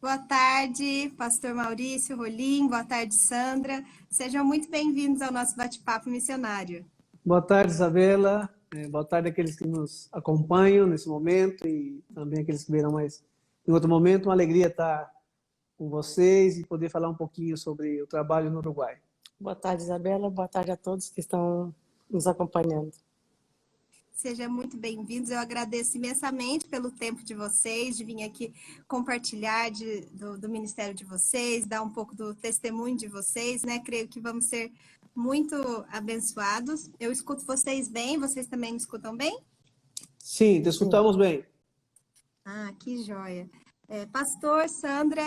Boa tarde, pastor Maurício, Rolim, boa tarde, Sandra. Sejam muito bem-vindos ao nosso bate-papo missionário. Boa tarde, Isabela. Boa tarde àqueles que nos acompanham nesse momento e também àqueles que verão mais em outro momento. Uma alegria estar com vocês e poder falar um pouquinho sobre o trabalho no Uruguai. Boa tarde, Isabela. Boa tarde a todos que estão nos acompanhando. Sejam muito bem-vindos. Eu agradeço imensamente pelo tempo de vocês, de vir aqui compartilhar do ministério de vocês, dar um pouco do testemunho de vocês, né? Creio que vamos ser muito abençoados. Eu escuto vocês bem, vocês também me escutam bem? Sim, te escutamos bem. Ah, que joia. Pastor, Sandra,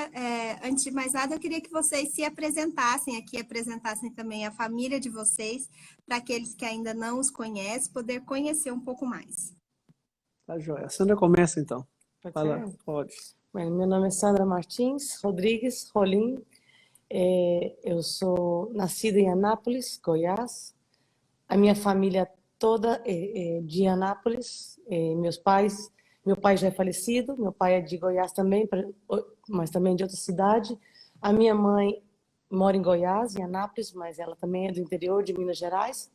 antes de mais nada, eu queria que vocês se apresentassem aqui, apresentassem também a família de vocês, para aqueles que ainda não os conhecem, poder conhecer um pouco mais. Tá joia. A Sandra começa, então. Pode Fala, ser? pode. Bem, meu nome é Sandra Martins Rodrigues Rolim. Eu sou nascida em Anápolis, Goiás. A minha família toda é de Anápolis. Meu pai já é falecido, meu pai é de Goiás também, mas também de outra cidade. A minha mãe mora em Goiás, em Anápolis, mas ela também é do interior de Minas Gerais.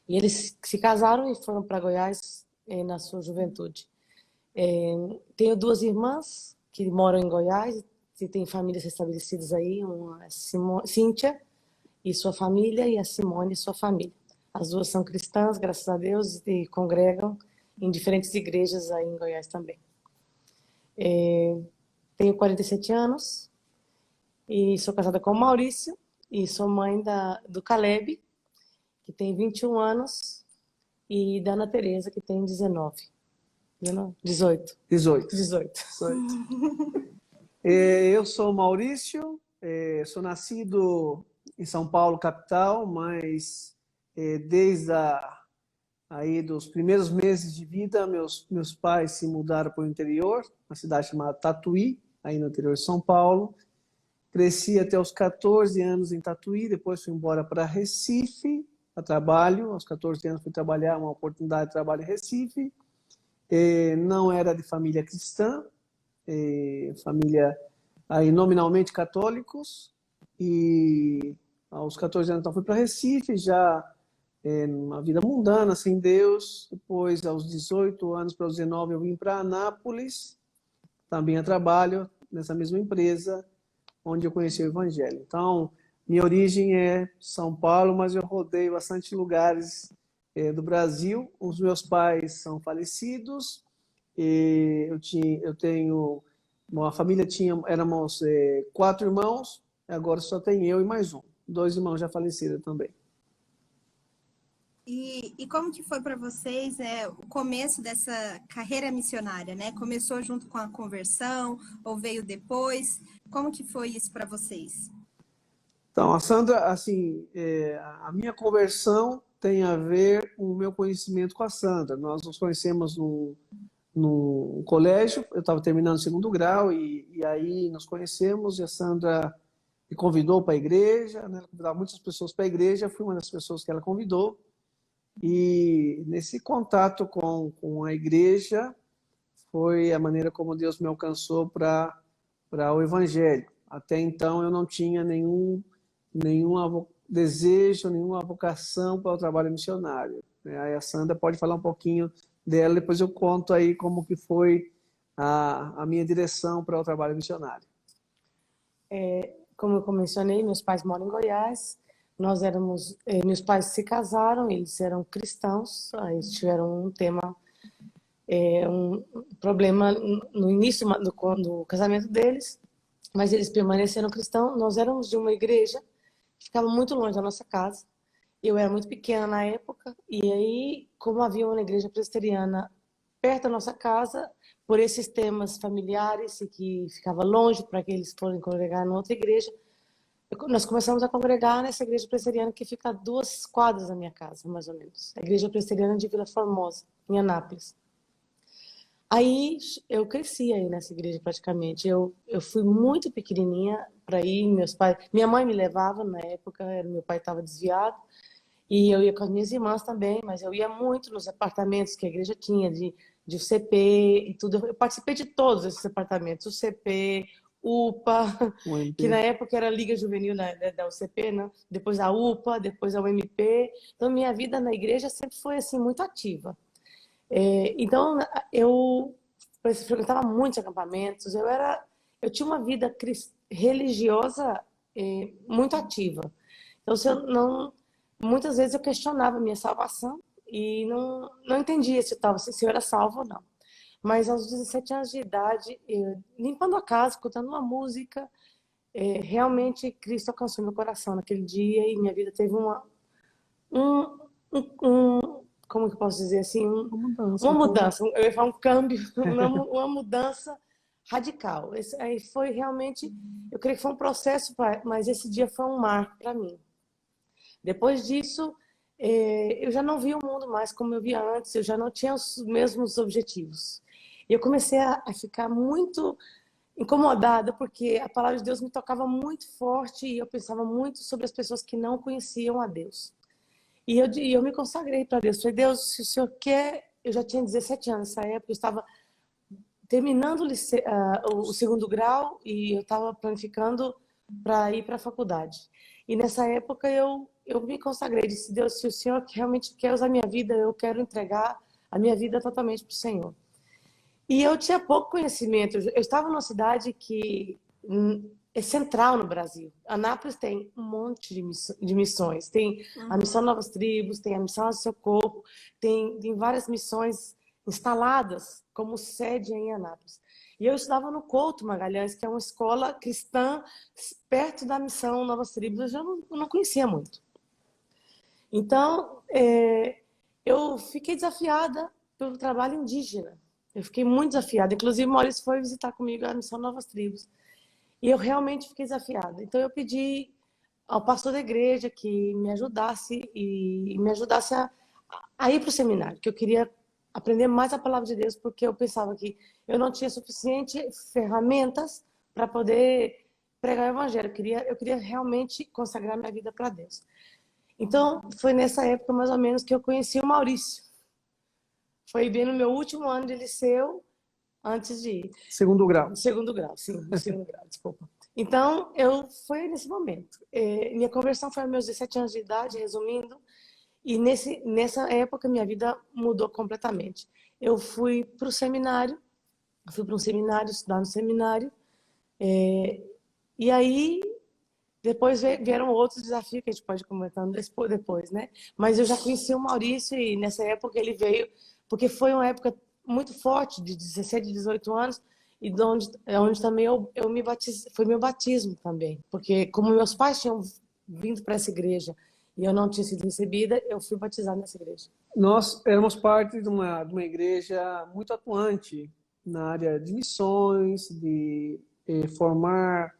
E eles se casaram e foram para Goiás na sua juventude. Tenho duas irmãs que moram em Goiás e têm famílias estabelecidas aí, uma é Cíntia e sua família, e a Simone e sua família. As duas são cristãs, graças a Deus, e congregam em diferentes igrejas aí em Goiás também. Tenho 47 anos e sou casada com o Maurício e sou mãe do Caleb, que tem 21 anos, e da Ana Tereza, que tem 18. 18. Eu sou o Maurício, sou nascido em São Paulo, capital, mas desde aí dos primeiros meses de vida, meus pais se mudaram para o interior, uma cidade chamada Tatuí, aí no interior de São Paulo. Cresci até os 14 anos em Tatuí, depois fui embora para Recife, a trabalho. Aos 14 anos fui trabalhar, uma oportunidade de trabalho em Recife. Não era de família cristã, família aí nominalmente católicos. E aos 14 anos então fui para Recife, já uma vida mundana, sem Deus. Depois, aos 18 anos para os 19, eu vim para Anápolis, também a trabalho nessa mesma empresa, onde eu conheci o Evangelho. Então, minha origem é São Paulo, mas eu rodei bastante lugares do Brasil. Os meus pais são falecidos, eu tenho uma família, éramos 4 irmãos, agora só tem eu e mais um. 2 irmãos já faleceram também. E como que foi para vocês o começo dessa carreira missionária, né? Começou junto com a conversão ou veio depois? Como que foi isso para vocês? Então, a Sandra, assim, a minha conversão tem a ver com o meu conhecimento com a Sandra. Nós nos conhecemos no colégio, eu estava terminando o 2º grau e aí nos conhecemos e a Sandra me convidou para a igreja, né? Ela convidava muitas pessoas para a igreja, fui uma das pessoas que ela convidou. E nesse contato com a igreja foi a maneira como Deus me alcançou para o Evangelho. Até então eu não tinha nenhum desejo, nenhuma vocação para o trabalho missionário. Aí a Sandra pode falar um pouquinho dela, depois eu conto aí como que foi a minha direção para o trabalho missionário. Como eu mencionei, meus pais moram em Goiás. Meus pais se casaram, eles eram cristãos, aí eles tiveram um problema no início do casamento deles, mas eles permaneceram cristãos. Nós éramos de uma igreja que ficava muito longe da nossa casa. Eu era muito pequena na época, e aí, como havia uma igreja presbiteriana perto da nossa casa, por esses temas familiares e que ficava longe para que eles fossem congregar em outra igreja, nós começamos a congregar nessa igreja presbiteriana que fica a 2 quadras da minha casa, mais ou menos. A igreja presbiteriana de Vila Formosa, em Anápolis. Aí eu cresci aí nessa igreja praticamente. Eu fui muito pequenininha para ir, minha mãe me levava na época, meu pai estava desviado, e eu ia com as minhas irmãs também, mas eu ia muito nos apartamentos que a igreja tinha, de CP e tudo. Eu participei de todos esses apartamentos, o CP, UPA, O que na MP. época era a Liga Juvenil da UCP, né? Depois a UPA, depois a UMP. Então, minha vida na igreja sempre foi assim muito ativa. Então, eu frequentava muitos acampamentos, eu tinha uma vida religiosa muito ativa. Então, se eu não, muitas vezes eu questionava a minha salvação e não entendia se eu era salvo ou não. Mas aos 17 anos de idade, limpando a casa, escutando uma música, realmente Cristo alcançou meu coração naquele dia e minha vida teve um, como que eu posso dizer assim, Uma mudança, uma então. mudança, eu ia falar um câmbio, uma mudança radical. Aí foi realmente, eu creio que foi um processo, mas esse dia foi um marco para mim. Depois disso, eu já não via o mundo mais como eu via antes, eu já não tinha os mesmos objetivos. E eu comecei a ficar muito incomodada, porque a palavra de Deus me tocava muito forte e eu pensava muito sobre as pessoas que não conheciam a Deus. E eu me consagrei para Deus. Falei, Deus, se o Senhor quer... Eu já tinha 17 anos nessa época, eu estava terminando o segundo grau e eu estava planificando para ir para a faculdade. E nessa época eu me consagrei, disse, Deus, se o Senhor realmente quer usar a minha vida, eu quero entregar a minha vida totalmente para o Senhor. E eu tinha pouco conhecimento. Eu estava numa cidade que é central no Brasil. Anápolis tem um monte de missões. Tem a Missão Novas Tribos, tem a Missão de Socorro, tem várias missões instaladas como sede em Anápolis. E eu estudava no Couto Magalhães, que é uma escola cristã perto da Missão Novas Tribos. Eu não conhecia muito. Então, eu fiquei desafiada pelo trabalho indígena. Eu fiquei muito desafiada. Inclusive, o Maurício foi visitar comigo a Missão Novas Tribos. E eu realmente fiquei desafiada. Então, eu pedi ao pastor da igreja que me ajudasse a ir para o seminário, que eu queria aprender mais a palavra de Deus, porque eu pensava que eu não tinha suficientes ferramentas para poder pregar o evangelho. Eu queria realmente consagrar minha vida para Deus. Então, foi nessa época, mais ou menos, que eu conheci o Maurício. Foi bem no meu último ano de liceu, antes de ir. Segundo grau. Segundo grau, sim, segundo grau, desculpa. Então, foi nesse momento. Minha conversão foi aos meus 17 anos de idade, resumindo, e nessa época minha vida mudou completamente. Eu fui para um seminário, estudar no seminário, e aí depois vieram outros desafios que a gente pode comentar depois, né? Mas eu já conheci o Maurício e nessa época ele veio, porque foi uma época muito forte, de 17, 18 anos, e onde também eu me batizei, foi meu batismo também, porque como meus pais tinham vindo para essa igreja e eu não tinha sido recebida, eu fui batizada nessa igreja. Nós éramos parte de uma igreja muito atuante na área de missões, de formar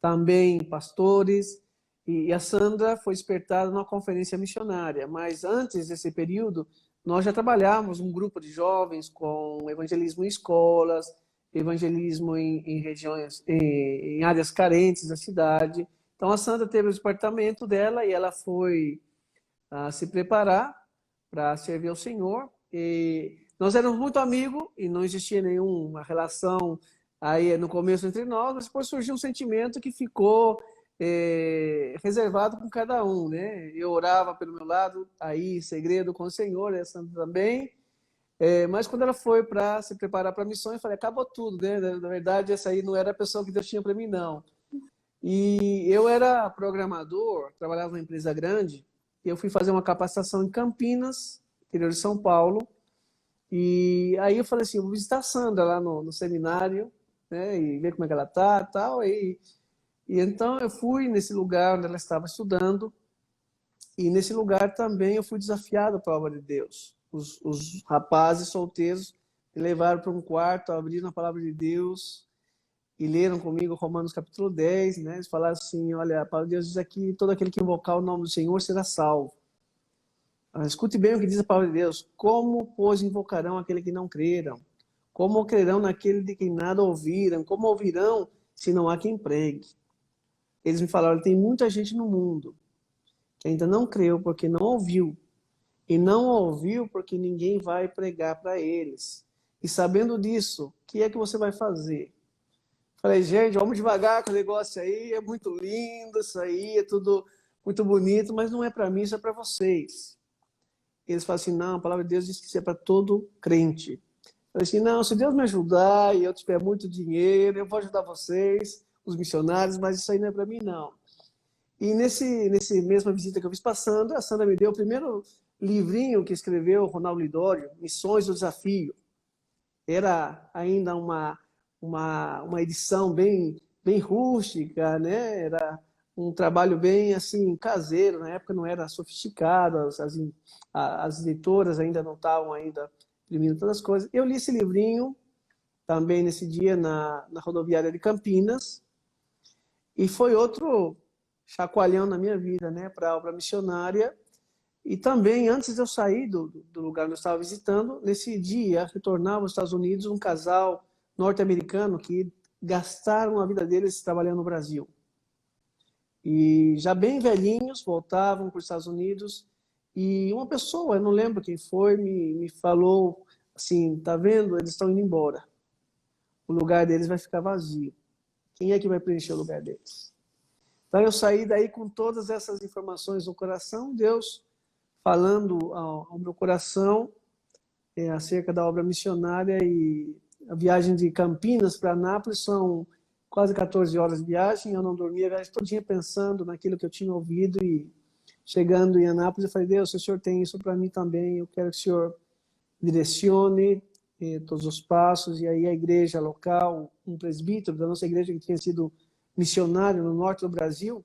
também pastores, e a Sandra foi despertada numa conferência missionária, mas antes desse período, nós já trabalhávamos um grupo de jovens com evangelismo em escolas, evangelismo em regiões, em áreas carentes da cidade. Então a Sandra teve o departamento dela e ela foi se preparar para servir ao Senhor. E nós éramos muito amigos e não existia nenhuma relação aí no começo entre nós, mas depois surgiu um sentimento que ficou reservado com cada um, né? Eu orava pelo meu lado, aí segredo com o Senhor, a Sandra também. Mas quando ela foi para se preparar para a missão, eu falei, acabou tudo, né? Na verdade, essa aí não era a pessoa que Deus tinha para mim, não. E eu era programador, trabalhava numa empresa grande, e eu fui fazer uma capacitação em Campinas, interior de São Paulo, e aí eu falei assim, eu vou visitar a Sandra lá no seminário, né, e ver como é que ela tá, tal, e então eu fui nesse lugar onde ela estava estudando, e nesse lugar também eu fui desafiado para a obra de Deus. Os rapazes solteiros me levaram para um quarto, abriram a palavra de Deus e leram comigo Romanos capítulo 10, né? Eles falaram assim, olha, a palavra de Deus diz aqui, todo aquele que invocar o nome do Senhor será salvo. Escute bem o que diz a palavra de Deus. Como, pois, invocarão aquele que não creram? Como crerão naquele de quem nada ouviram? Como ouvirão se não há quem pregue? Eles me falaram, tem muita gente no mundo que ainda não creu porque não ouviu. E não ouviu porque ninguém vai pregar para eles. E sabendo disso, o que é que você vai fazer? Falei, gente, vamos devagar com o negócio aí, é muito lindo isso aí, é tudo muito bonito, mas não é para mim, isso é para vocês. Eles falam assim, não, a palavra de Deus diz que isso é para todo crente. Eu falei assim, não, se Deus me ajudar e eu tiver muito dinheiro, eu vou ajudar vocês, os missionários, mas isso aí não é para mim, não. E nesse mesma visita que eu fiz passando, a Sandra me deu o primeiro livrinho que escreveu o Ronaldo Lidório, Missões do Desafio. Era ainda uma edição bem rústica, né? Era um trabalho bem assim caseiro, na época não era sofisticado, as editoras ainda não estavam ainda imprimindo todas as coisas. Eu li esse livrinho também nesse dia na rodoviária de Campinas e foi outro chacoalhão na minha vida, né, para a obra missionária. E também, antes de eu sair do lugar onde eu estava visitando, nesse dia, retornava aos Estados Unidos um casal norte-americano que gastaram a vida deles trabalhando no Brasil. E já bem velhinhos, voltavam para os Estados Unidos, e uma pessoa, eu não lembro quem foi, me falou assim, tá vendo? Eles estão indo embora. O lugar deles vai ficar vazio. Quem é que vai preencher o lugar deles? Então eu saí daí com todas essas informações no coração, Deus falando ao meu coração acerca da obra missionária, e a viagem de Campinas para Anápolis são quase 14 horas de viagem, eu não dormia a viagem todinha pensando naquilo que eu tinha ouvido, e chegando em Anápolis eu falei, Deus, se o Senhor tem isso para mim também, eu quero que o Senhor direcione todos os passos. E aí a igreja local, um presbítero da nossa igreja que tinha sido missionário no norte do Brasil,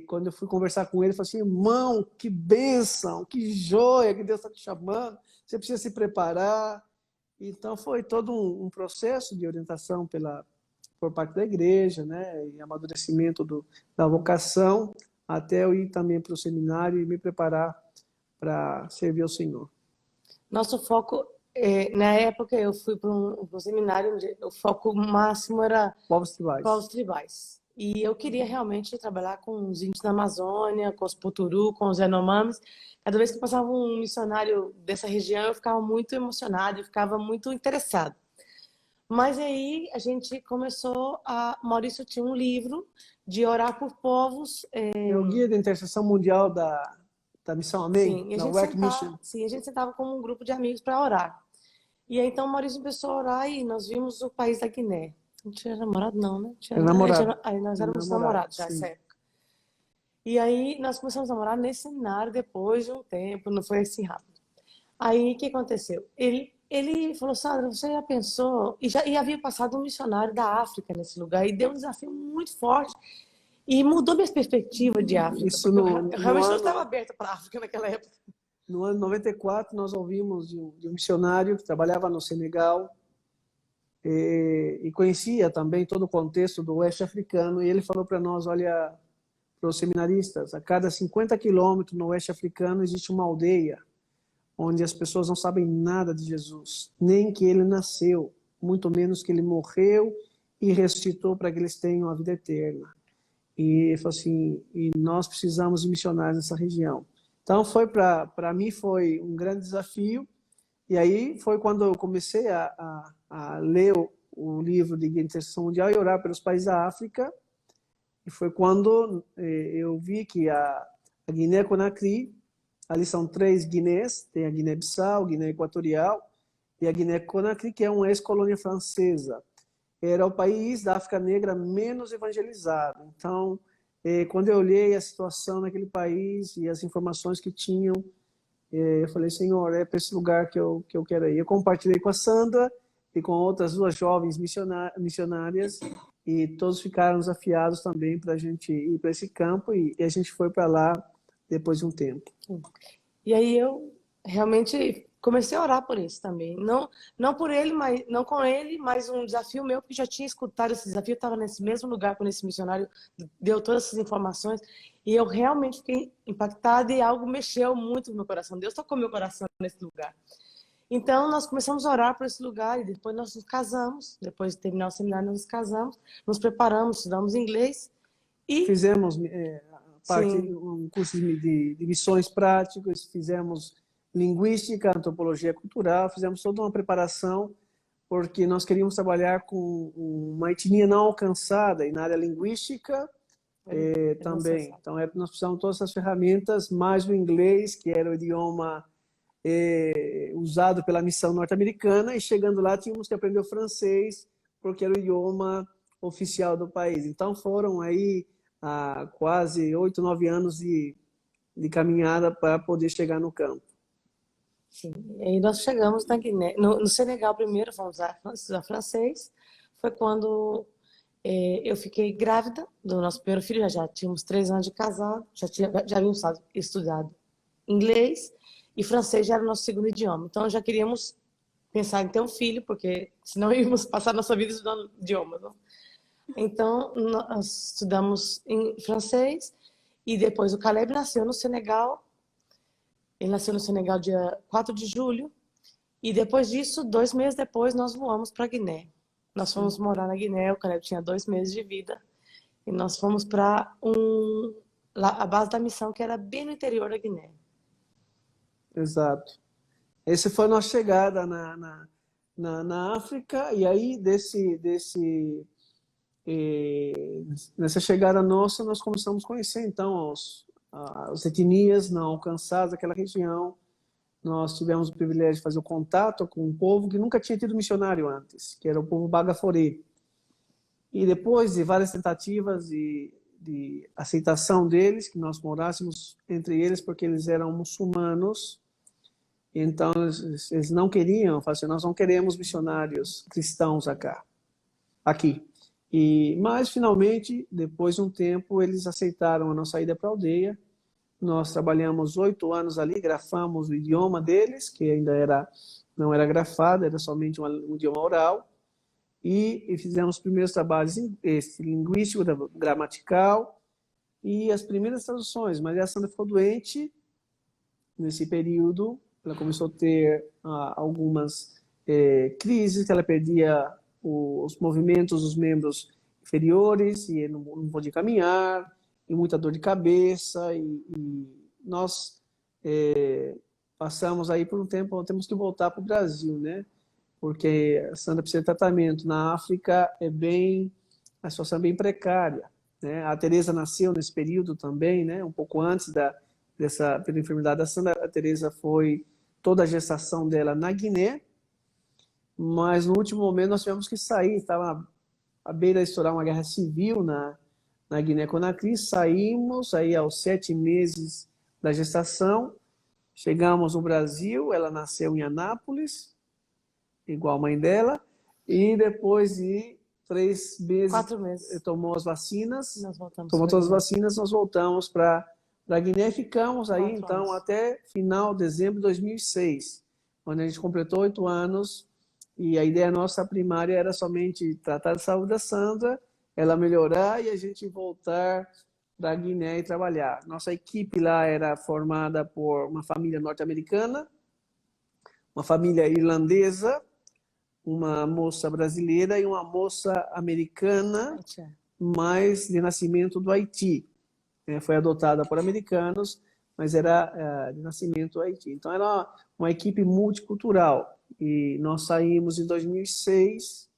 quando eu fui conversar com ele, falou assim, irmão, que bênção, que joia que Deus está te chamando, você precisa se preparar. Então foi todo um processo de orientação por parte da igreja, né, e amadurecimento da vocação, até eu ir também para o seminário e me preparar para servir ao Senhor. Nosso foco, na época eu fui para um seminário onde o foco máximo era Povos tribais. E eu queria realmente trabalhar com os índios da Amazônia, com os Puturu, com os Yanomamis. Cada vez que passava um missionário dessa região, eu ficava muito emocionada, eu ficava muito interessada. Mas aí a gente começou Maurício tinha um livro de orar por povos. É o Guia de Intercessão Mundial da Missão Amém, sim, da Work Mission. Sim, a gente sentava como um grupo de amigos para orar. E aí então o Maurício começou a orar e nós vimos o país da Guiné. Não tinha namorado, não, né? Era namorado. Aí nós éramos namorados já nessa época. E aí nós começamos a namorar nesse seminário depois de um tempo, não foi assim rápido. Aí o que aconteceu? Ele falou, Sandra, você já pensou? E havia passado um missionário da África nesse lugar e deu um desafio muito forte e mudou minha perspectiva de África. Isso eu realmente não estava aberta para a África naquela época. No ano 94, nós ouvimos de um missionário que trabalhava no Senegal e conhecia também todo o contexto do oeste africano, e ele falou para nós, olha, para os seminaristas, a cada 50 quilômetros no oeste africano existe uma aldeia onde as pessoas não sabem nada de Jesus, nem que ele nasceu, muito menos que ele morreu e ressuscitou para que eles tenham a vida eterna. E ele falou assim, e nós precisamos de missionários nessa região. Então para mim foi um grande desafio. E aí foi quando eu comecei a ler o livro de Intercessão Mundial e orar pelos países da África. E foi quando eu vi que a Guiné-Conakry, ali são 3 Guinés, tem a Guiné-Bissau, Guiné Equatorial e a Guiné-Conakry, que é uma ex-colônia francesa. Era o país da África Negra menos evangelizado. Então, quando eu olhei a situação naquele país e as informações que tinham, eu falei, Senhor, é para esse lugar que eu quero ir. Eu compartilhei com a Sandra e com outras 2 jovens missionárias, e todos ficaram desafiados também para a gente ir para esse campo, e a gente foi para lá depois de um tempo. E aí eu realmente comecei a orar por isso também. Não por ele, não com ele, mas um desafio meu, porque já tinha escutado esse desafio, estava nesse mesmo lugar quando esse missionário deu todas essas informações, e eu realmente fiquei impactada e algo mexeu muito no meu coração. Deus tocou meu coração nesse lugar. Então, nós começamos a orar por esse lugar e depois nós nos casamos. Depois de terminar o seminário, nós nos casamos, nos preparamos, estudamos inglês e... Fizemos um curso de missões práticas, fizemos linguística, antropologia cultural, fizemos toda uma preparação, porque nós queríamos trabalhar com uma etnia não alcançada e na área linguística também. Então, nós precisamos de todas essas ferramentas, mais o inglês, que era o idioma usado pela missão norte-americana, e chegando lá tínhamos que aprender o francês, porque era o idioma oficial do país. Então, foram aí quase 8, 9 anos de caminhada para poder chegar no campo. Sim, e nós chegamos na Guiné, no Senegal primeiro, fomos estudar francês. Foi quando eu fiquei grávida do nosso primeiro filho, já tínhamos 3 anos de casado, já havíamos estudado inglês e francês já era o nosso segundo idioma. Então já queríamos pensar em ter um filho, porque senão íamos passar nossa vida estudando idiomas, não? Então nós estudamos em francês e depois o Caleb nasceu no Senegal. Ele nasceu no Senegal dia 4 de julho. E depois disso, 2 meses depois, nós voamos para Guiné. Nós fomos morar na Guiné. O Caleb tinha 2 meses de vida. E nós fomos para a base da missão, que era bem no interior da Guiné. Exato. Essa foi a nossa chegada na África. E aí, nessa chegada nossa, nós começamos a conhecer, então, as etnias não alcançadas daquela região. Nós tivemos o privilégio de fazer o contato com um povo que nunca tinha tido missionário antes, que era o povo Bagaforê. E depois de várias tentativas de aceitação deles, que nós morássemos entre eles, porque eles eram muçulmanos, então eles não queriam, falaram assim, nós não queremos missionários cristãos aqui. Mas, finalmente, depois de um tempo, eles aceitaram a nossa ida para a aldeia. Nós trabalhamos 8 anos ali, grafamos o idioma deles, que ainda não era grafado, era somente um idioma oral. E fizemos os primeiros trabalhos linguístico, gramatical e as primeiras traduções. Mas a Sandra ficou doente nesse período. Ela começou a ter algumas crises, que ela perdia os movimentos dos membros inferiores e não podia caminhar, e muita dor de cabeça, e nós passamos aí por um tempo, temos que voltar para o Brasil, né? Porque a Sandra precisa de tratamento. Na África a situação é bem precária, né? A Teresa nasceu nesse período também, né? Um pouco antes pela enfermidade da Sandra. A Teresa foi toda a gestação dela na Guiné, mas no último momento nós tivemos que sair, estava à beira de estourar uma guerra civil na Guiné-Conakry. Saímos aí aos 7 meses da gestação, chegamos no Brasil, ela nasceu em Anápolis, igual a mãe dela, e depois de 3 meses, 4 meses. Tomou as vacinas, Tomou todas as vacinas, nós voltamos para a Guiné e ficamos aí, então, até final de dezembro de 2006, quando a gente completou 8 anos. E a ideia nossa primária era somente tratar da saúde da Sandra, ela melhorar e a gente voltar para a Guiné e trabalhar. Nossa equipe lá era formada por uma família norte-americana, uma família irlandesa, uma moça brasileira e uma moça americana, mas de nascimento do Haiti. Foi adotada por americanos, mas era de nascimento do Haiti. Então era uma equipe multicultural. E nós saímos em 2006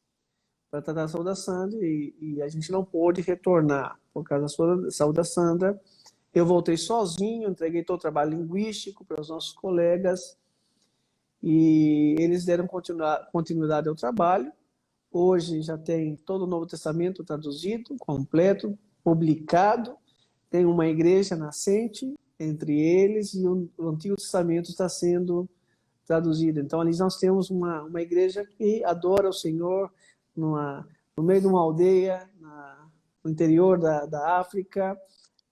para tratar da saúde da Sandra e a gente não pôde retornar por causa da saúde da Sandra. Eu voltei sozinho, entreguei todo o trabalho linguístico para os nossos colegas e eles deram continuidade ao trabalho. Hoje já tem todo o Novo Testamento traduzido, completo, publicado. Tem uma igreja nascente entre eles e o Antigo Testamento está sendo traduzido. Então, ali nós temos uma igreja que adora o Senhor no meio de uma aldeia, no interior da África,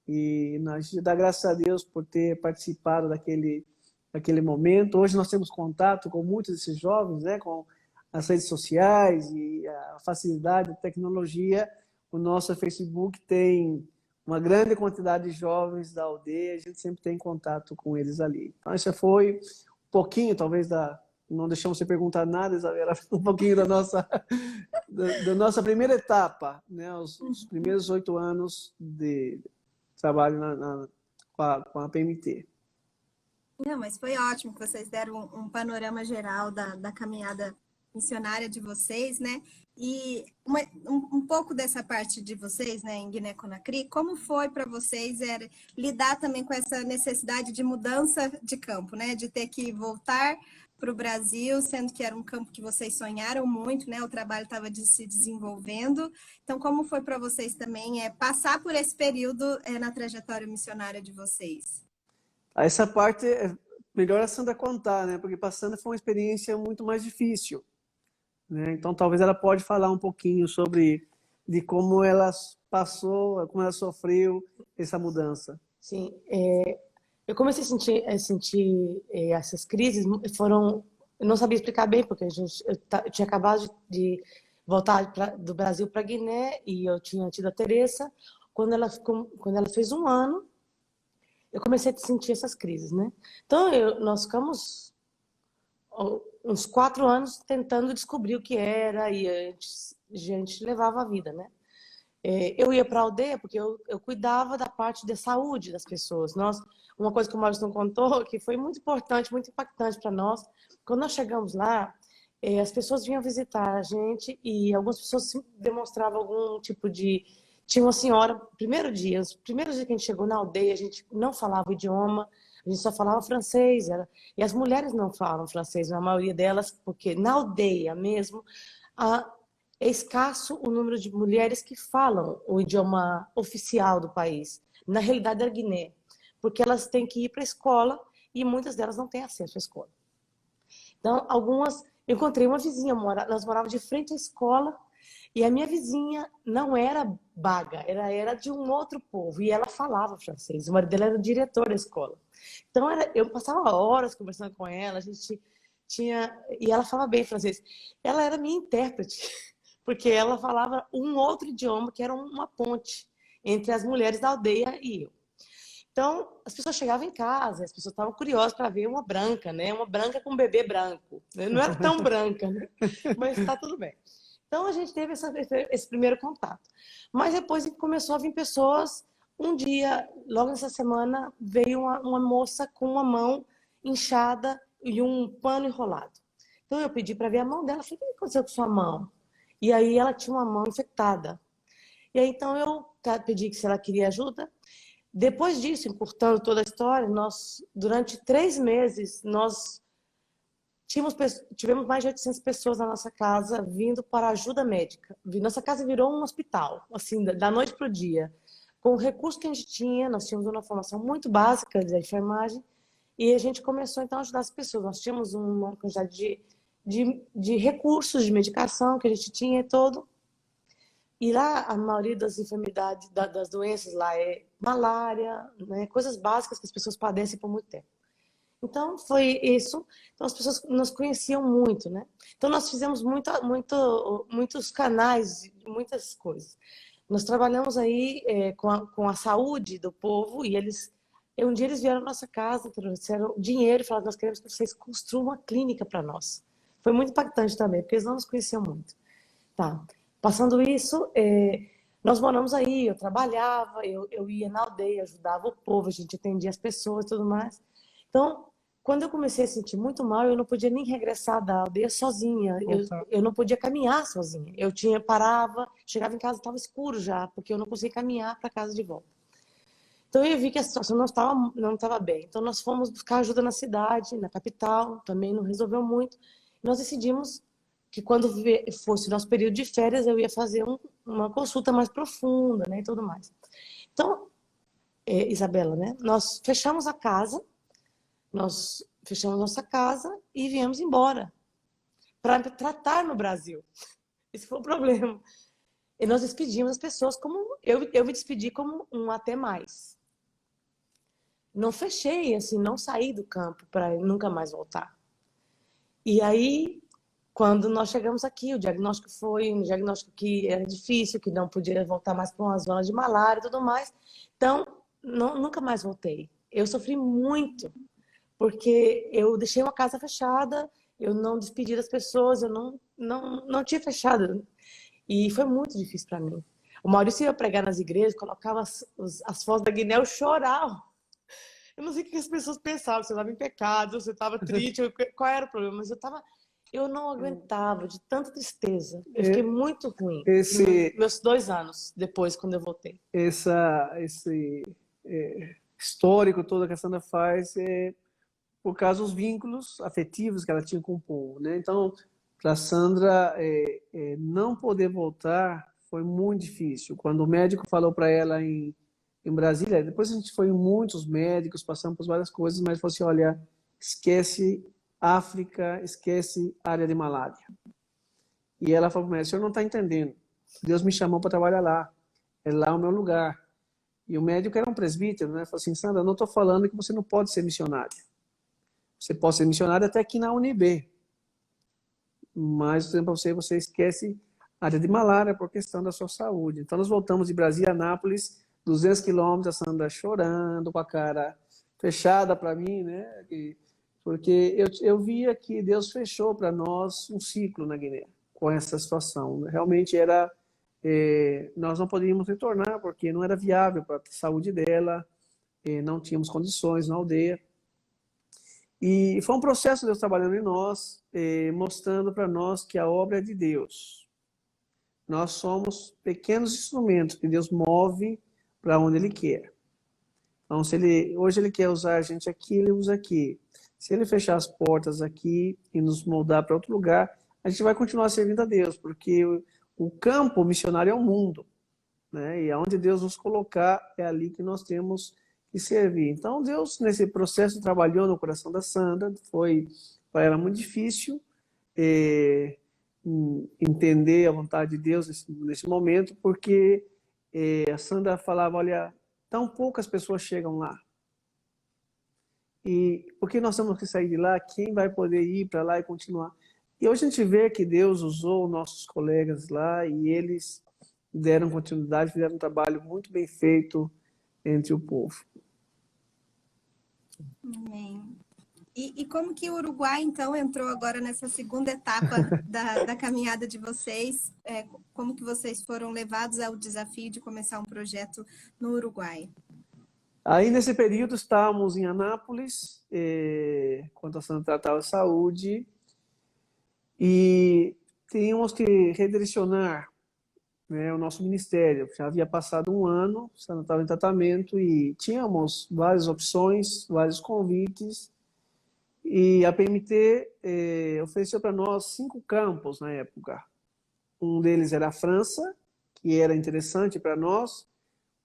e a gente dá graças a Deus por ter participado daquele momento. Hoje nós temos contato com muitos desses jovens, né, com as redes sociais e a facilidade da tecnologia. O nosso Facebook tem uma grande quantidade de jovens da aldeia, a gente sempre tem contato com eles ali. Então, essa foi pouquinho, talvez, não deixamos você perguntar nada, Isabela, um pouquinho da nossa primeira etapa, né? Os primeiros 8 anos de trabalho com a PMT. Não, mas foi ótimo que vocês deram um panorama geral da caminhada missionária de vocês, né? E um pouco dessa parte de vocês, né, em Guiné-Conakry, como foi para vocês lidar também com essa necessidade de mudança de campo, né? De ter que voltar para o Brasil, sendo que era um campo que vocês sonharam muito, né? O trabalho estava se desenvolvendo. Então, como foi para vocês também passar por esse período na trajetória missionária de vocês? Essa parte é melhor a Sandra contar, né? Porque para a Sandra foi uma experiência muito mais difícil, né? Então, talvez ela pode falar um pouquinho sobre de como ela passou, como ela sofreu essa mudança. Sim, eu comecei a sentir essas crises, eu não sabia explicar bem, porque eu tinha acabado de voltar do Brasil para Guiné e eu tinha tido a Teresa. Quando ela fez 1 ano, eu comecei a sentir essas crises, né? Então, nós ficamos uns 4 anos tentando descobrir o que era e a gente levava a vida, né? Eu ia para a aldeia porque eu cuidava da parte da saúde das pessoas. Uma coisa que o Maurício não contou, que foi muito importante, muito impactante para nós, quando nós chegamos lá, as pessoas vinham visitar a gente e algumas pessoas demonstravam algum tipo de... Tinha uma senhora, os primeiros dias que a gente chegou na aldeia, a gente não falava o idioma, a gente só falava francês, e as mulheres não falam francês, a maioria delas, porque na aldeia mesmo, é escasso o número de mulheres que falam o idioma oficial do país. Na realidade, é Guiné, porque elas têm que ir para a escola e muitas delas não têm acesso à escola. Então, eu encontrei uma vizinha, nós morávamos de frente à escola, e a minha vizinha não era baga, era de um outro povo, e ela falava francês. O marido dela era o diretor da escola. Então, eu passava horas conversando com ela, e ela falava bem francês. Ela era minha intérprete, porque ela falava um outro idioma, que era uma ponte entre as mulheres da aldeia e eu. Então, as pessoas chegavam em casa, as pessoas estavam curiosas para ver uma branca, né? Uma branca com um bebê branco. Não era tão branca, né? Mas está tudo bem. Então, a gente teve esse primeiro contato. Mas depois começou a vir pessoas. Um dia, logo nessa semana, veio uma moça com uma mão inchada e um pano enrolado. Então, eu pedi para ver a mão dela. Falei, o que aconteceu com sua mão? E aí, ela tinha uma mão infectada. E aí, então, eu pedi que se ela queria ajuda. Depois disso, encurtando toda a história, durante 3 meses, nós tivemos mais de 800 pessoas na nossa casa vindo para ajuda médica. Nossa casa virou um hospital, assim, da noite para o dia. Com o recurso que a gente tinha, nós tínhamos uma formação muito básica de enfermagem e a gente começou, então, a ajudar as pessoas. Nós tínhamos uma quantidade de recursos, de medicação que a gente tinha e todo. E lá, a maioria das enfermidades, das doenças lá é malária, né? Coisas básicas que as pessoas padecem por muito tempo. Então, foi isso. Então, as pessoas nos conheciam muito, né? Então, nós fizemos muitos canais, muitas coisas. Nós trabalhamos aí com a saúde do povo e um dia eles vieram à nossa casa, trouxeram dinheiro e falaram, nós queremos que vocês construam uma clínica para nós. Foi muito impactante também, porque eles não nos conheciam muito. Tá. Passando isso, nós moramos aí, eu trabalhava, eu ia na aldeia, ajudava o povo, a gente atendia as pessoas e tudo mais. Então, quando eu comecei a sentir muito mal, eu não podia nem regressar da aldeia sozinha, eu não podia caminhar sozinha. Parava, chegava em casa, estava escuro já, porque eu não conseguia caminhar para casa de volta. Então, eu vi que a situação não estava bem. Então, nós fomos buscar ajuda na cidade, na capital, também não resolveu muito. Nós decidimos que quando fosse o nosso período de férias, eu ia fazer uma consulta mais profunda, né, e tudo mais. Então, Isabela, né, nós fechamos nossa casa e viemos embora para tratar no Brasil. Esse foi o problema. E nós despedimos as pessoas como... Eu me despedi como um até mais. Não fechei, assim, não saí do campo para nunca mais voltar. E aí... Quando nós chegamos aqui, o diagnóstico foi um diagnóstico que era difícil, que não podia voltar mais para uma zona de malária e tudo mais. Então, nunca mais voltei. Eu sofri muito, porque eu deixei uma casa fechada, eu não despedi das pessoas, eu não tinha fechado. E foi muito difícil para mim. O Maurício ia pregar nas igrejas, colocava as fotos da Guiné, eu chorava. Eu não sei o que as pessoas pensavam, se eu estava em pecado, se eu estava triste, qual era o problema, mas eu estava... Eu não aguentava de tanta tristeza. Eu fiquei muito ruim. Esse, Meus 2 anos depois, quando eu voltei. esse histórico todo que a Sandra faz é por causa dos vínculos afetivos que ela tinha com o povo, né? Então, para a Sandra não poder voltar foi muito difícil. Quando o médico falou para ela em Brasília, depois a gente foi em muitos médicos, passamos por várias coisas, mas falou assim, olha, esquece África, esquece área de malária. E ela falou para mim, o senhor não está entendendo. Deus me chamou para trabalhar lá. É lá o meu lugar. E o médico era um presbítero, né? Falou assim, Sandra, eu não estou falando que você não pode ser missionária. Você pode ser missionária até aqui na UNB. Mas, por exemplo, você esquece a área de malária por questão da sua saúde. Então, nós voltamos de Brasília a Anápolis, 200 quilômetros, a Sandra chorando, com a cara fechada para mim, né? Porque eu via que Deus fechou para nós um ciclo na Guiné com essa situação. Realmente era... nós não podíamos retornar porque não era viável para a saúde dela, não tínhamos condições na aldeia. E foi um processo de Deus trabalhando em nós, mostrando para nós que a obra é de Deus. Nós somos pequenos instrumentos que Deus move para onde Ele quer. Então, se hoje Ele quer usar a gente aqui, Ele usa aqui. Se Ele fechar as portas aqui e nos moldar para outro lugar, a gente vai continuar servindo a Deus, porque o campo missionário é o mundo, né? E aonde Deus nos colocar, é ali que nós temos que servir. Então, Deus, nesse processo, trabalhou no coração da Sandra, foi para ela muito difícil entender a vontade de Deus nesse momento, porque a Sandra falava, olha, tão poucas pessoas chegam lá. E por que nós temos que sair de lá? Quem vai poder ir para lá e continuar? E hoje a gente vê que Deus usou nossos colegas lá e eles deram continuidade, fizeram um trabalho muito bem feito entre o povo. Amém. E como que o Uruguai, então, entrou agora nessa segunda etapa da caminhada de vocês? Como que vocês foram levados ao desafio de começar um projeto no Uruguai? Aí, nesse período, estávamos em Anápolis, quando a Sandra tratava de saúde, e tínhamos que redirecionar, né, o nosso ministério. Já havia passado um ano, a Sandra estava em tratamento, e tínhamos várias opções, vários convites, e a PMT ofereceu para nós 5 campos na época. Um deles era a França, que era interessante para nós,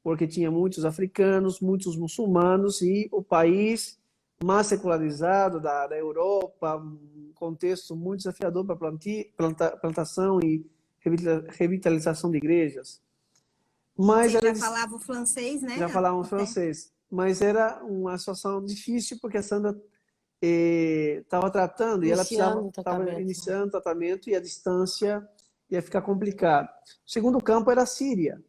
porque tinha muitos africanos, muitos muçulmanos, e o país mais secularizado da Europa, um contexto muito desafiador para plantação e revitalização de igrejas. Mas você já falava o francês, né? Já falávamos francês, mas era uma situação difícil, porque a Sandra estava tratando e ela estava iniciando o tratamento e a distância ia ficar complicado. O segundo campo era a Síria,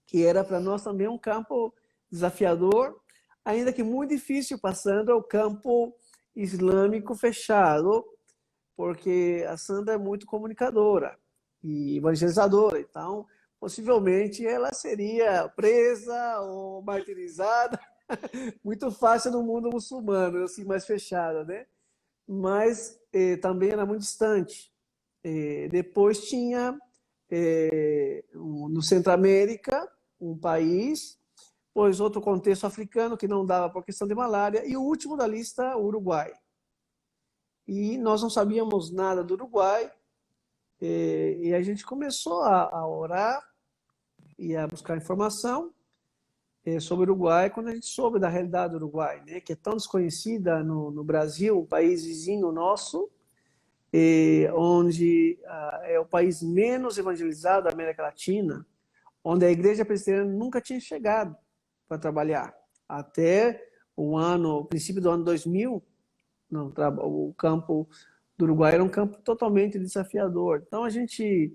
que era para nós também um campo desafiador, ainda que muito difícil, passando ao campo islâmico fechado, porque a Sandra é muito comunicadora e evangelizadora, então possivelmente ela seria presa ou martirizada muito fácil no mundo muçulmano, assim, mais fechada, né? Mas também era muito distante. Depois tinha no Centro-América um país, pois outro contexto africano que não dava por questão de malária, e o último da lista, o Uruguai. E nós não sabíamos nada do Uruguai, e a gente começou a orar e a buscar informação sobre o Uruguai, quando a gente soube da realidade do Uruguai, né, que é tão desconhecida no Brasil, um país vizinho nosso, onde é o país menos evangelizado da América Latina, onde a igreja presbiteriana nunca tinha chegado para trabalhar. Até o princípio do ano 2000, o campo do Uruguai era um campo totalmente desafiador. Então, a gente,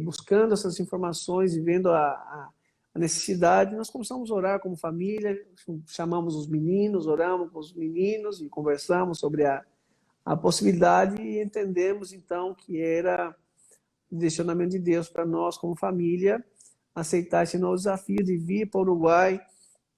buscando essas informações e vendo a necessidade, nós começamos a orar como família, chamamos os meninos, oramos com os meninos e conversamos sobre a possibilidade e entendemos, então, que era o direcionamento de Deus para nós, como família, aceitar esse novo desafio de vir para o Uruguai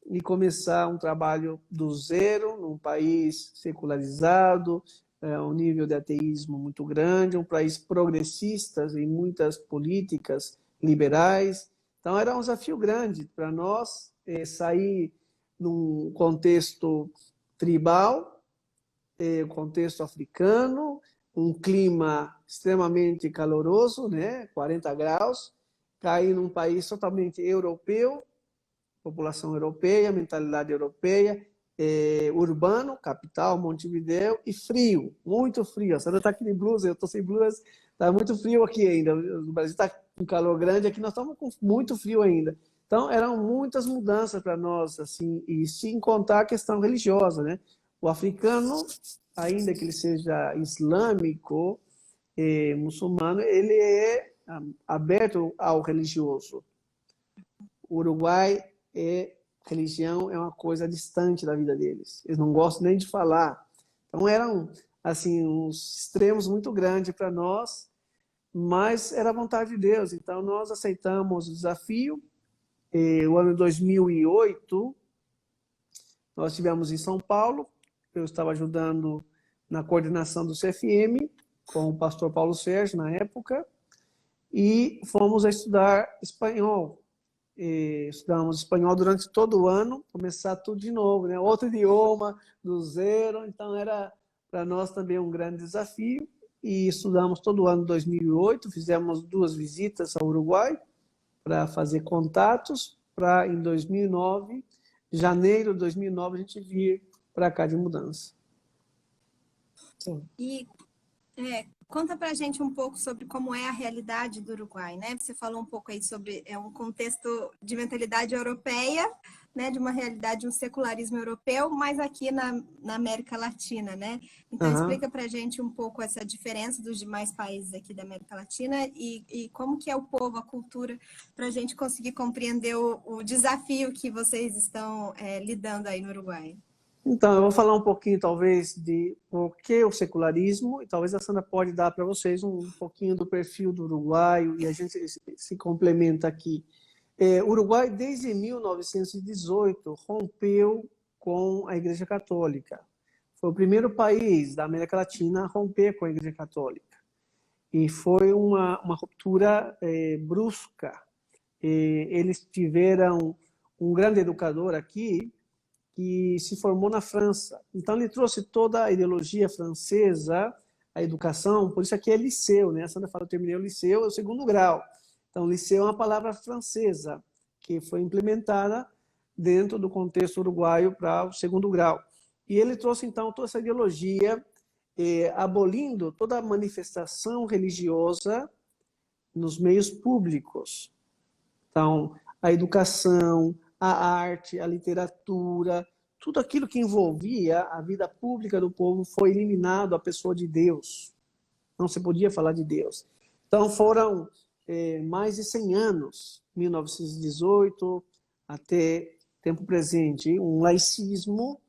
e começar um trabalho do zero, num país secularizado, um nível de ateísmo muito grande, um país progressista em muitas políticas liberais. Então, era um desafio grande para nós sair num contexto tribal, contexto africano, um clima extremamente caloroso, né, 40 graus, cair num país totalmente europeu, população europeia, mentalidade europeia, urbano, capital, Montevideo, e frio, muito frio. A Sandra está aqui de blusa, eu estou sem blusa, está muito frio aqui ainda. O Brasil está com calor grande, aqui nós estamos com muito frio ainda. Então, eram muitas mudanças para nós, assim, e sem contar a questão religiosa, né? O africano, ainda que ele seja islâmico, muçulmano, ele é aberto ao religioso. O Uruguai religião é uma coisa distante da vida deles. Eles não gostam nem de falar. Então eram assim uns extremos muito grandes para nós, mas era a vontade de Deus. Então nós aceitamos o desafio. O ano 2008 nós estivemos em São Paulo. Eu estava ajudando na coordenação do CFM com o pastor Paulo Sérgio na época e fomos a estudar espanhol. Estudamos espanhol durante todo o ano, começar tudo de novo, né? Outro idioma, do zero. Então, era para nós também um grande desafio. E estudamos todo o ano de 2008, fizemos 2 visitas ao Uruguai para fazer contatos, para em 2009, janeiro de 2009, a gente vir para cá de mudança. Sim. E conta para a gente um pouco sobre como é a realidade do Uruguai, né? Você falou um pouco aí sobre um contexto de mentalidade europeia, né? De uma realidade, um secularismo europeu, mas aqui na América Latina, né? Então, explica para a gente um pouco essa diferença dos demais países aqui da América Latina e como que é o povo, a cultura, para a gente conseguir compreender o desafio que vocês estão lidando aí no Uruguai. Então, eu vou falar um pouquinho, talvez, de por que o secularismo, e talvez a Sandra pode dar para vocês um pouquinho do perfil do uruguaio, e a gente se complementa aqui. O Uruguai, desde 1918, rompeu com a Igreja Católica. Foi o primeiro país da América Latina a romper com a Igreja Católica. E foi uma ruptura brusca. Eles tiveram um grande educador aqui, que se formou na França. Então, ele trouxe toda a ideologia francesa, a educação, por isso aqui é liceu, né? A Sandra fala, eu terminei o liceu, é o 2º grau. Então, liceu é uma palavra francesa, que foi implementada dentro do contexto uruguaio para o 2º grau. E ele trouxe, então, toda essa ideologia, abolindo toda a manifestação religiosa nos meios públicos. Então, a educação, a arte, a literatura, tudo aquilo que envolvia a vida pública do povo foi eliminado a pessoa de Deus. Não se podia falar de Deus. Então foram mais de 100 anos, 1918 até tempo presente, um laicismo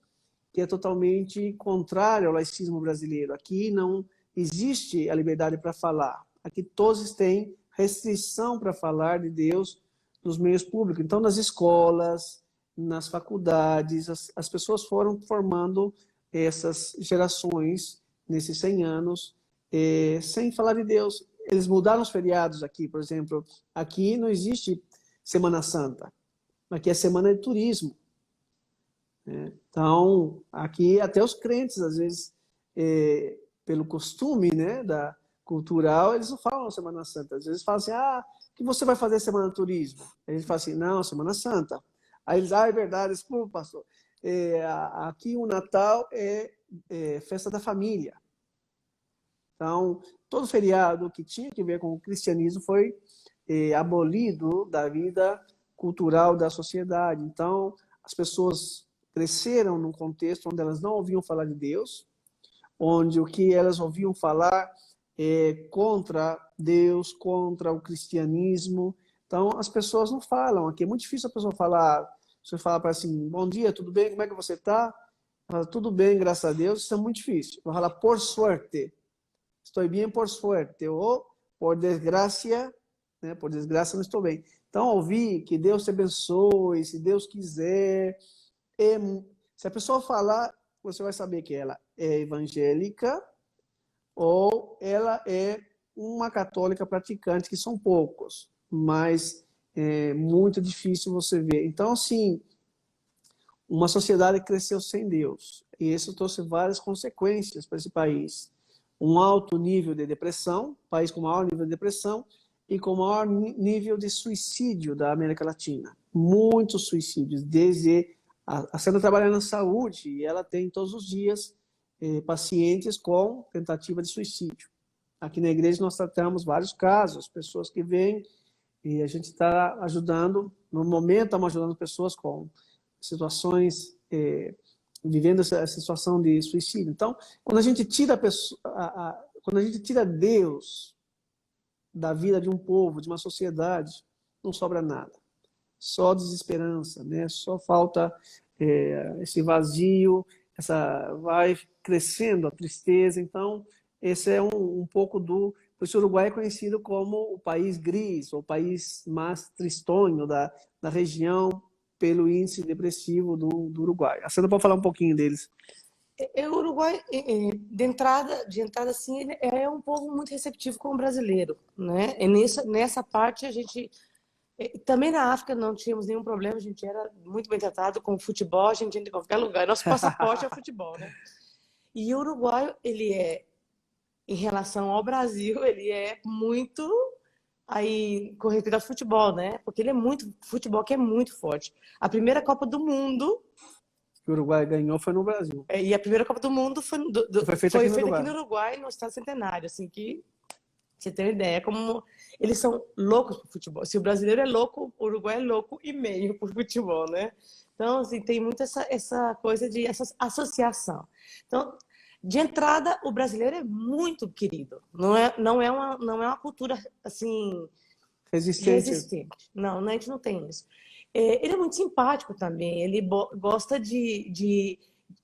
que é totalmente contrário ao laicismo brasileiro. Aqui não existe a liberdade para falar. Aqui todos têm restrição para falar de Deus nos meios públicos. Então, nas escolas, nas faculdades, as pessoas foram formando essas gerações nesses 100 anos, sem falar de Deus. Eles mudaram os feriados aqui, por exemplo. Aqui não existe Semana Santa. Aqui é Semana de Turismo. Então, aqui até os crentes, às vezes, pelo costume, né, cultural, eles não falam Semana Santa. Às vezes falam assim, o que você vai fazer Semana de Turismo? Aí a gente fala assim, não, Semana Santa. Aí eles, é verdade, desculpa, pastor. Aqui o Natal é festa da família. Então, todo feriado que tinha que ver com o cristianismo foi abolido da vida cultural da sociedade. Então, as pessoas cresceram num contexto onde elas não ouviam falar de Deus, onde o que elas ouviam falar contra Deus, contra o cristianismo. Então, as pessoas não falam. Aqui é muito difícil a pessoa falar. Você fala para assim, bom dia, tudo bem? Como é que você está? Fala, tudo bem, graças a Deus. Isso é muito difícil. Vou falar, por suerte. Estou bem, por suerte. Ou, por desgraça, né? Por desgraça, não estou bem. Então, ouvir que Deus te abençoe, se Deus quiser. Se a pessoa falar, você vai saber que ela é evangélica, ou ela é uma católica praticante, que são poucos, mas é muito difícil você ver. Então, assim, uma sociedade que cresceu sem Deus, e isso trouxe várias consequências para esse país. Um alto nível de depressão, país com maior nível de depressão, e com maior nível de suicídio da América Latina. Muitos suicídios, desde a Sandra trabalha na saúde, e ela tem todos os dias pacientes com tentativa de suicídio. Aqui na igreja nós tratamos vários casos, pessoas que vêm e a gente está ajudando, no momento estamos ajudando pessoas com situações, vivendo essa situação de suicídio. Então, quando a gente tira quando a gente tira Deus da vida de um povo, de uma sociedade, não sobra nada. Só desesperança, né? Só falta esse vazio, vai crescendo a tristeza. Então, esse é um pouco do... Por isso o Uruguai é conhecido como o país gris, ou o país mais tristonho da região, pelo índice depressivo do Uruguai. A Sandra pode falar um pouquinho deles. O Uruguai, de entrada, assim, ele é um povo muito receptivo com o brasileiro, né? E nessa parte a gente... Também na África não tínhamos nenhum problema, a gente era muito bem tratado com o futebol, a gente ia em qualquer lugar. Nosso passaporte é o futebol, né? E o Uruguai, ele em relação ao Brasil, ele é muito corrigido ao futebol, né? Porque ele é muito futebol, que é muito forte. A primeira Copa do Mundo que o Uruguai ganhou foi no Brasil. E a primeira Copa do Mundo foi feita aqui no Uruguai, no Estado Centenário, assim, que você tem uma ideia como eles são loucos por futebol. Se o brasileiro é louco, o Uruguai é louco e meio por futebol, né? Então, assim, tem muito essa coisa de essa associação. Então, de entrada, o brasileiro é muito querido. Não é uma cultura, assim, resistente. Não, a gente não tem isso. Ele é muito simpático também. Ele gosta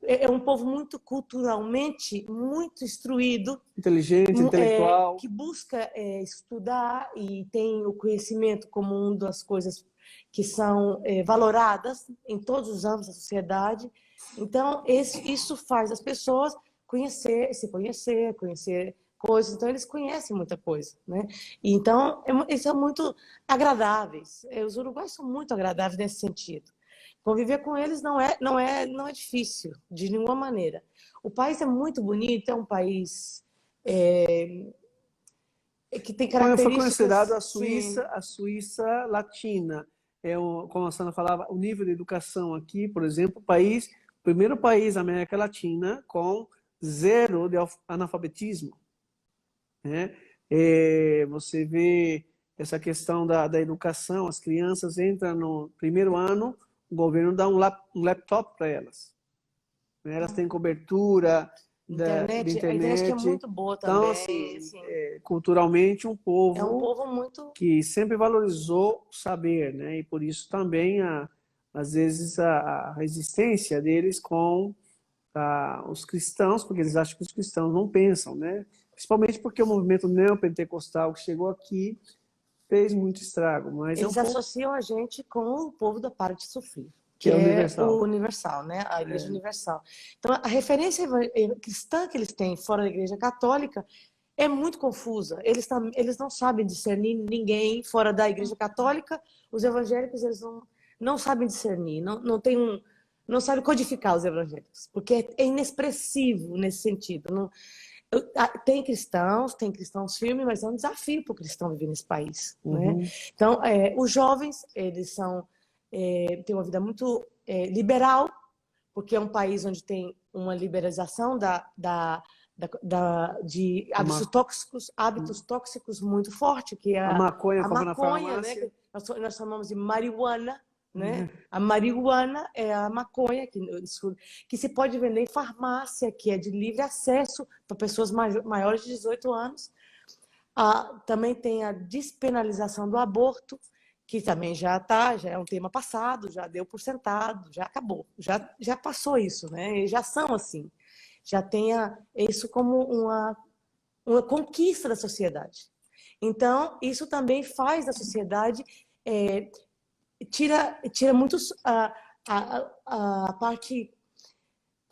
é um povo muito culturalmente muito instruído, inteligente, intelectual, que busca estudar e tem o conhecimento como uma das coisas que são valoradas em todos os âmbitos da sociedade. Então, isso faz as pessoas conhecer coisas. Então, eles conhecem muita coisa, né? Então, eles são muito agradáveis. Os uruguaios são muito agradáveis nesse sentido. Conviver com eles não é difícil, de nenhuma maneira. O país é muito bonito, é um país que tem características... Foi considerado a Suíça latina. Como a Sandra falava, o nível de educação aqui, por exemplo, primeiro país da América Latina com 0 de analfabetismo. Né? Você vê essa questão da educação, as crianças entram no primeiro ano, o governo dá um laptop para elas. Elas têm cobertura de internet. A internet é muito boa também. Então, assim, culturalmente, um povo, é um povo muito... que sempre valorizou o saber, né? E por isso também, às vezes, a resistência deles com os cristãos, porque eles acham que os cristãos não pensam, né? Principalmente porque o movimento neopentecostal que chegou aqui fez muito estrago. Mas eles associam a gente com o povo da Para de Sofrer, que é universal. O universal, né? A Igreja Universal. Então, a referência cristã que eles têm fora da Igreja Católica é muito confusa. Eles não sabem discernir ninguém fora da Igreja Católica. Os evangélicos, eles não sabem discernir, não sabem codificar os evangélicos, porque é inexpressivo nesse sentido. Tem cristãos firmes, mas é um desafio para o cristão viver nesse país. Uhum. Né? Então, os jovens, eles têm uma vida muito liberal, porque é um país onde tem uma liberalização de hábitos tóxicos muito forte, que é a maconha, né? Que nós chamamos de marihuana. Né? A marihuana é a maconha que se pode vender em farmácia, que é de livre acesso para pessoas maiores de 18 anos. Também tem a despenalização do aborto, que também já é um tema passado, já deu por sentado, já acabou, já passou isso, né? E já são assim, já tem isso como uma conquista da sociedade. Então, isso também faz da sociedade... tira muito a parte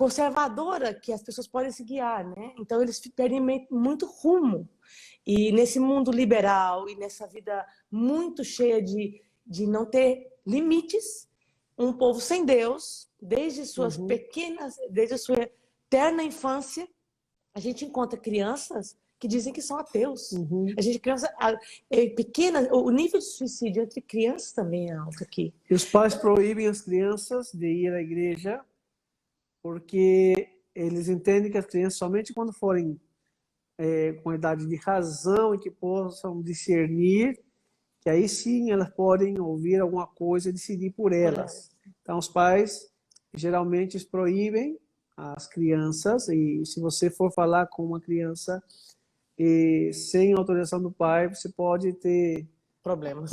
conservadora que as pessoas podem se guiar, né? Então eles perdem muito rumo. E nesse mundo liberal e nessa vida muito cheia de não ter limites, um povo sem Deus, desde suas pequenas, desde a sua eterna infância, a gente encontra crianças que dizem que são ateus. A gente criança pequena, o nível de suicídio entre crianças também é alto aqui. E os pais proíbem as crianças de ir à igreja porque eles entendem que as crianças somente quando forem com idade de razão e que possam discernir, que aí sim elas podem ouvir alguma coisa e decidir por elas. Então os pais geralmente proíbem as crianças, e se você for falar com uma criança sem autorização do pai, você pode ter problemas,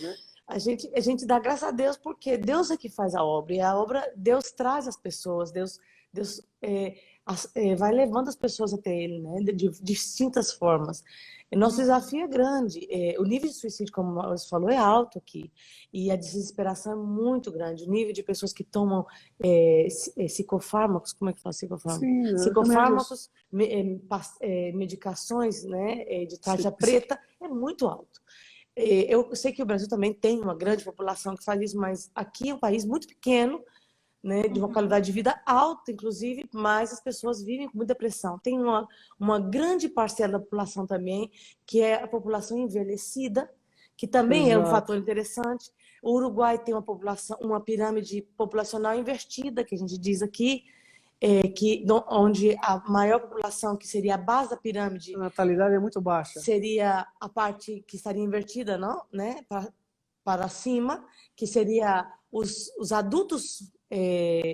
né? A gente dá graças a Deus porque Deus é que faz a obra, e a obra, Deus traz as pessoas, Deus vai levando as pessoas até Ele, né? De distintas formas. E nosso desafio é grande. O nível de suicídio, como você falou, é alto aqui. E a desesperação é muito grande. O nível de pessoas que tomam psicofármacos, como é que fala psicofármacos? Sim, psicofármacos, medicações, né, de tarja preta, é muito alto. Eu sei que o Brasil também tem uma grande população que faz isso, mas aqui é um país muito pequeno, né, de uma qualidade de vida alta, inclusive, mas as pessoas vivem com muita pressão. Tem uma grande parcela da população também, que é a população envelhecida, que também é um fator interessante. O Uruguai tem uma pirâmide populacional invertida, que a gente diz aqui, onde a maior população, que seria a base da pirâmide, a natalidade é muito baixa. Seria a parte que estaria invertida, não, né, para cima, que seria os adultos,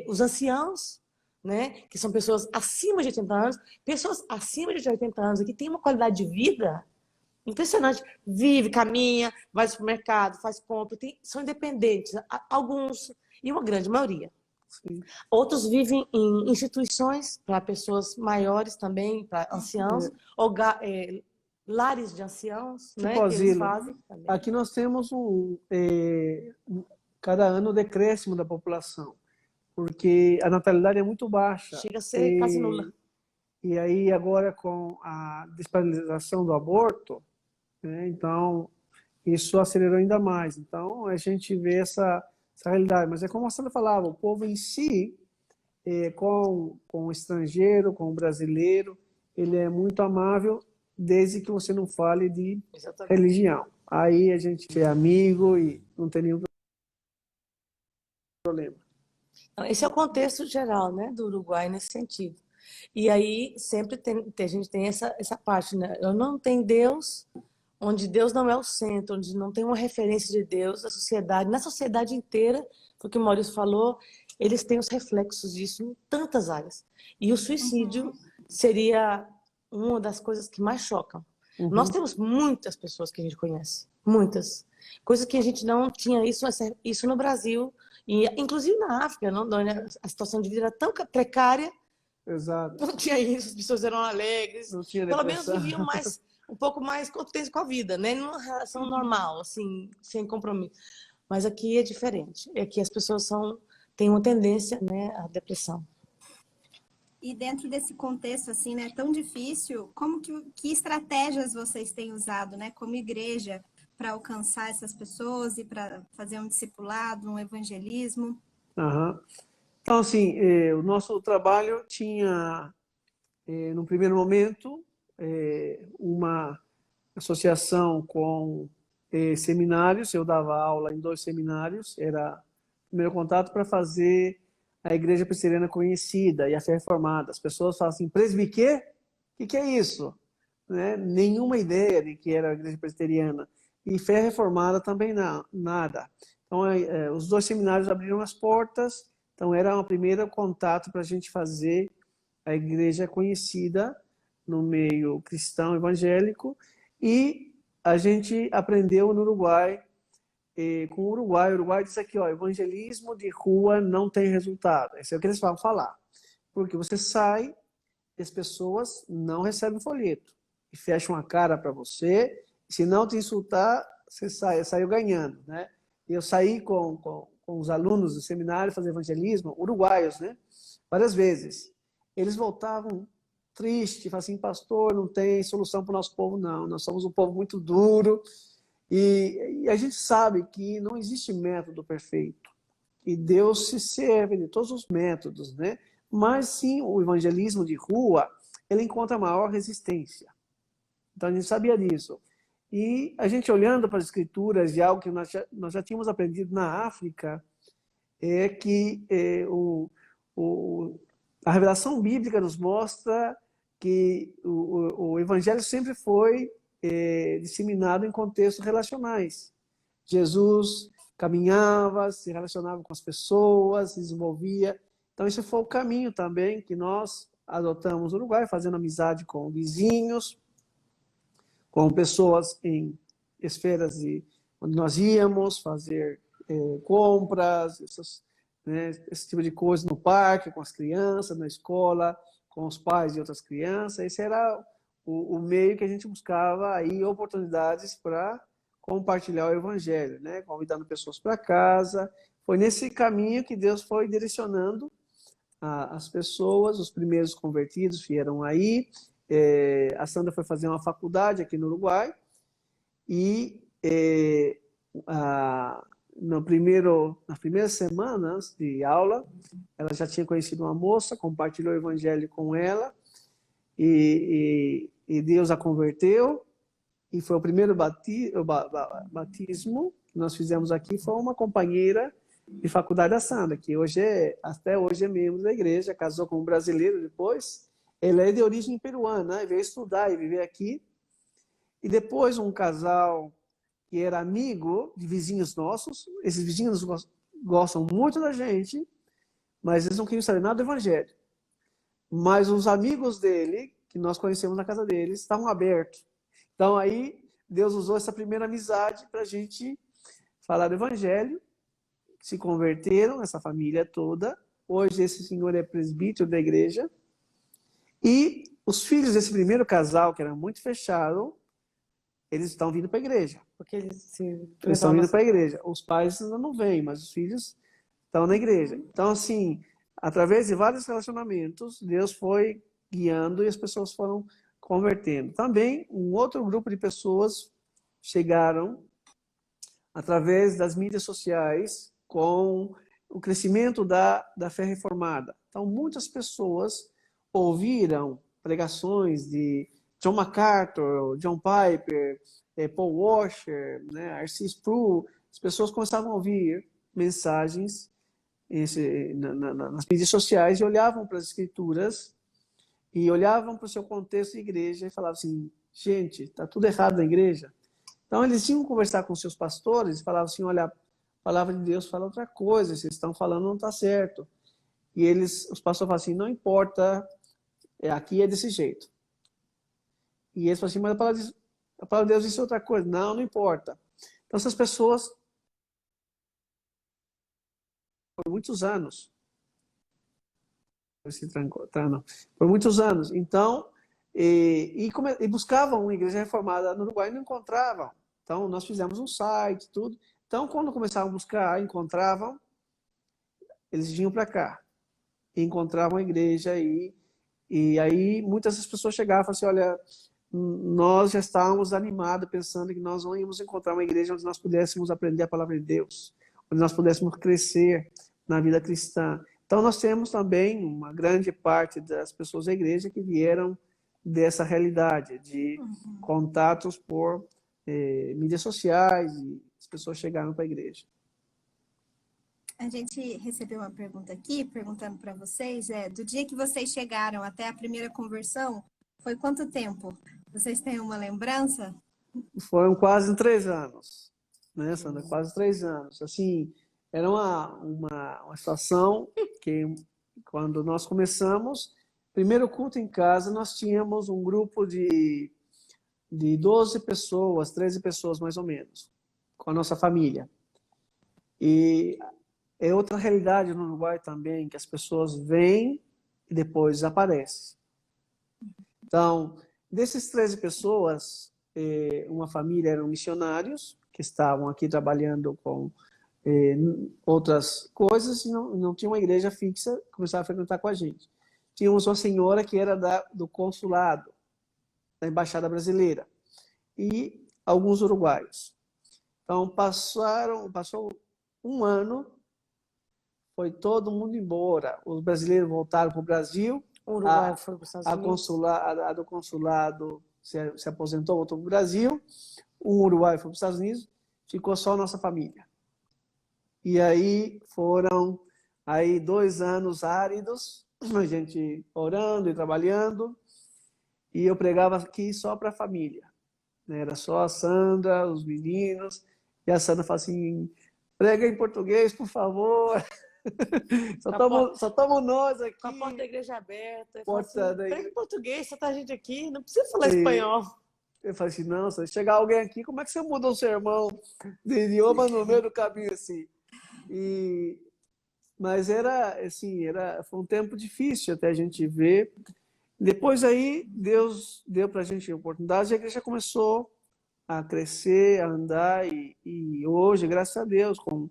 os anciãos, né, que são pessoas acima de 80 anos. Pessoas acima de 80 anos aqui têm uma qualidade de vida impressionante. Vive, caminha, vai ao supermercado, faz compra, são independentes, alguns, e uma grande maioria. Sim. Outros vivem em instituições para pessoas maiores também, para anciãos, lares de anciãos, tipo, né, que eles fazem também. Aqui nós temos cada ano o decréscimo da população, porque a natalidade é muito baixa. Chega a ser quase nula. E aí agora com a despenalização do aborto, né, então isso acelerou ainda mais. Então a gente vê essa realidade. Mas é como a Sandra falava, o povo em si, com o estrangeiro, com o brasileiro, ele é muito amável, desde que você não fale de religião. Aí a gente é amigo e não tem nenhum problema. Esse é o contexto geral, né, do Uruguai nesse sentido. E aí sempre a gente tem essa parte, né? Eu não tenho Deus, onde Deus não é o centro, onde não tem uma referência de Deus, na sociedade inteira, porque o Maurício falou, eles têm os reflexos disso em tantas áreas. E o suicídio seria uma das coisas que mais chocam. Nós temos muitas pessoas que a gente conhece, muitas. Coisas que a gente não tinha isso no Brasil, e inclusive na África, onde a situação de vida era tão precária. Exato. Não tinha isso, as pessoas eram alegres, não tinha pelo menos viviam um pouco mais contentes com a vida, né? Numa relação normal, assim, sem compromisso. Mas aqui é diferente. Aqui as pessoas têm uma tendência, né, à depressão. E dentro desse contexto assim, né, tão difícil, que estratégias vocês têm usado, né, como igreja, para alcançar essas pessoas e para fazer um discipulado, um evangelismo? Então, assim, o nosso trabalho tinha, no primeiro momento, uma associação com seminários. Eu dava aula em 2 seminários, era o primeiro contato para fazer a Igreja Presbiteriana Conhecida e a Fé Reformada. As pessoas falam assim, presbiquê? O que é isso? Né? Nenhuma ideia de que era a Igreja Presbiteriana. E Fé Reformada também não, nada. Então, os 2 seminários abriram as portas. Então, era um primeiro contato para a gente fazer a igreja conhecida no meio cristão evangélico. E a gente aprendeu no Uruguai, com o Uruguai. O Uruguai diz aqui, evangelismo de rua não tem resultado. Esse é o que eles vão falar. Porque você sai e as pessoas não recebem folheto. E fecham a cara para você. Se não te insultar, você saiu ganhando, né? E eu saí com os alunos do seminário fazer evangelismo, uruguaios, né? várias vezes. Eles voltavam tristes, falavam assim, pastor, não tem solução para o nosso povo, não. Nós somos um povo muito duro. E a gente sabe que não existe método perfeito. E Deus se serve de todos os métodos, né? Mas sim, o evangelismo de rua, ele encontra maior resistência. Então a gente sabia disso. E a gente olhando para as escrituras de algo que nós já tínhamos aprendido na África, é que a revelação bíblica nos mostra que o evangelho sempre foi disseminado em contextos relacionais. Jesus caminhava, se relacionava com as pessoas, se desenvolvia. Então, esse foi o caminho também que nós adotamos no Uruguai, fazendo amizade com vizinhos, com pessoas em esferas onde nós íamos fazer compras, esse tipo de coisa no parque, com as crianças, na escola, com os pais de outras crianças. Esse era o meio que a gente buscava aí oportunidades para compartilhar o evangelho, né? Convidando pessoas para casa. Foi nesse caminho que Deus foi direcionando as pessoas. Os primeiros convertidos vieram aí. A Sandra foi fazer uma faculdade aqui no Uruguai e nas primeiras semanas de aula, ela já tinha conhecido uma moça, compartilhou o evangelho com ela e Deus a converteu. E foi o primeiro batismo que nós fizemos aqui, foi uma companheira de faculdade da Sandra, que até hoje é membro da igreja, casou com um brasileiro depois. Ela é de origem peruana, né? Veio estudar e viver aqui. E depois um casal que era amigo de vizinhos nossos, esses vizinhos gostam muito da gente, mas eles não queriam saber nada do evangelho. Mas os amigos dele, que nós conhecemos na casa deles, estavam abertos. Então aí Deus usou essa primeira amizade para a gente falar do evangelho, se converteram, essa família toda. Hoje esse senhor é presbítero da igreja. E os filhos desse primeiro casal, que era muito fechado, eles estão vindo para a igreja. Porque eles estão vindo para a igreja. Os pais ainda não vêm, mas os filhos estão na igreja. Então, assim, através de vários relacionamentos, Deus foi guiando e as pessoas foram convertendo. Também, um outro grupo de pessoas chegaram através das mídias sociais com o crescimento da fé reformada. Então, muitas pessoas ouviram pregações de John MacArthur, John Piper, Paul Washer, né, R.C. Sproul. As pessoas começavam a ouvir mensagens nas mídias sociais e olhavam para as escrituras e olhavam para o seu contexto de igreja e falavam assim, gente, está tudo errado na igreja. Então, eles iam conversar com seus pastores e falavam assim, olha, a palavra de Deus fala outra coisa, vocês estão falando não está certo. E os pastores falavam assim, não importa, aqui é desse jeito. E eles falavam assim, mas a palavra de Deus disse outra coisa. Não, não importa. Então, essas pessoas, por muitos anos, por muitos anos, então, e buscavam uma igreja reformada no Uruguai e não encontravam. Então, nós fizemos um site, tudo. Então, quando começavam a buscar, encontravam, eles vinham para cá. E encontravam a igreja aí. E aí, muitas das pessoas chegavam e falavam assim, olha, nós já estávamos animados, pensando que nós não íamos encontrar uma igreja onde nós pudéssemos aprender a palavra de Deus, onde nós pudéssemos crescer na vida cristã. Então, nós temos também uma grande parte das pessoas da igreja que vieram dessa realidade, de contatos por mídias sociais, e as pessoas chegaram para a igreja. A gente recebeu uma pergunta aqui, perguntando para vocês, do dia que vocês chegaram até a primeira conversão, foi quanto tempo? Vocês têm uma lembrança? Foram quase 3 anos, né, Sandra? Quase 3 anos. Assim, era uma situação que, quando nós começamos, primeiro culto em casa, nós tínhamos um grupo de 12 pessoas, 13 pessoas mais ou menos, com a nossa família. E é outra realidade no Uruguai também, que as pessoas vêm e depois desaparecem. Então, desses 13 pessoas, uma família eram missionários, que estavam aqui trabalhando com outras coisas, e não tinha uma igreja fixa, começava a frequentar com a gente. Tínhamos uma senhora que era do consulado, da Embaixada Brasileira, e alguns uruguaios. Então, passou um ano, foi todo mundo embora. Os brasileiros voltaram para o Brasil, O Uruguai foi para os Estados Unidos. a do consulado se aposentou, voltou para o Brasil, o Uruguai foi para os Estados Unidos, ficou só a nossa família. E aí foram 2 anos áridos, a gente orando e trabalhando, e eu pregava aqui só para a família. Era só a Sandra, os meninos, e a Sandra falava assim, prega em português, por favor. Só estamos nós aqui. Com a porta da igreja aberta. Prega em português, só tá a gente aqui, não precisa falar espanhol. Eu falei assim, não, se chegar alguém aqui, como é que você muda um sermão de idioma no meio do caminho assim? Mas foi um tempo difícil até a gente ver. Depois aí, Deus deu para a gente oportunidade, e a igreja começou a crescer, a andar, e hoje, graças a Deus, com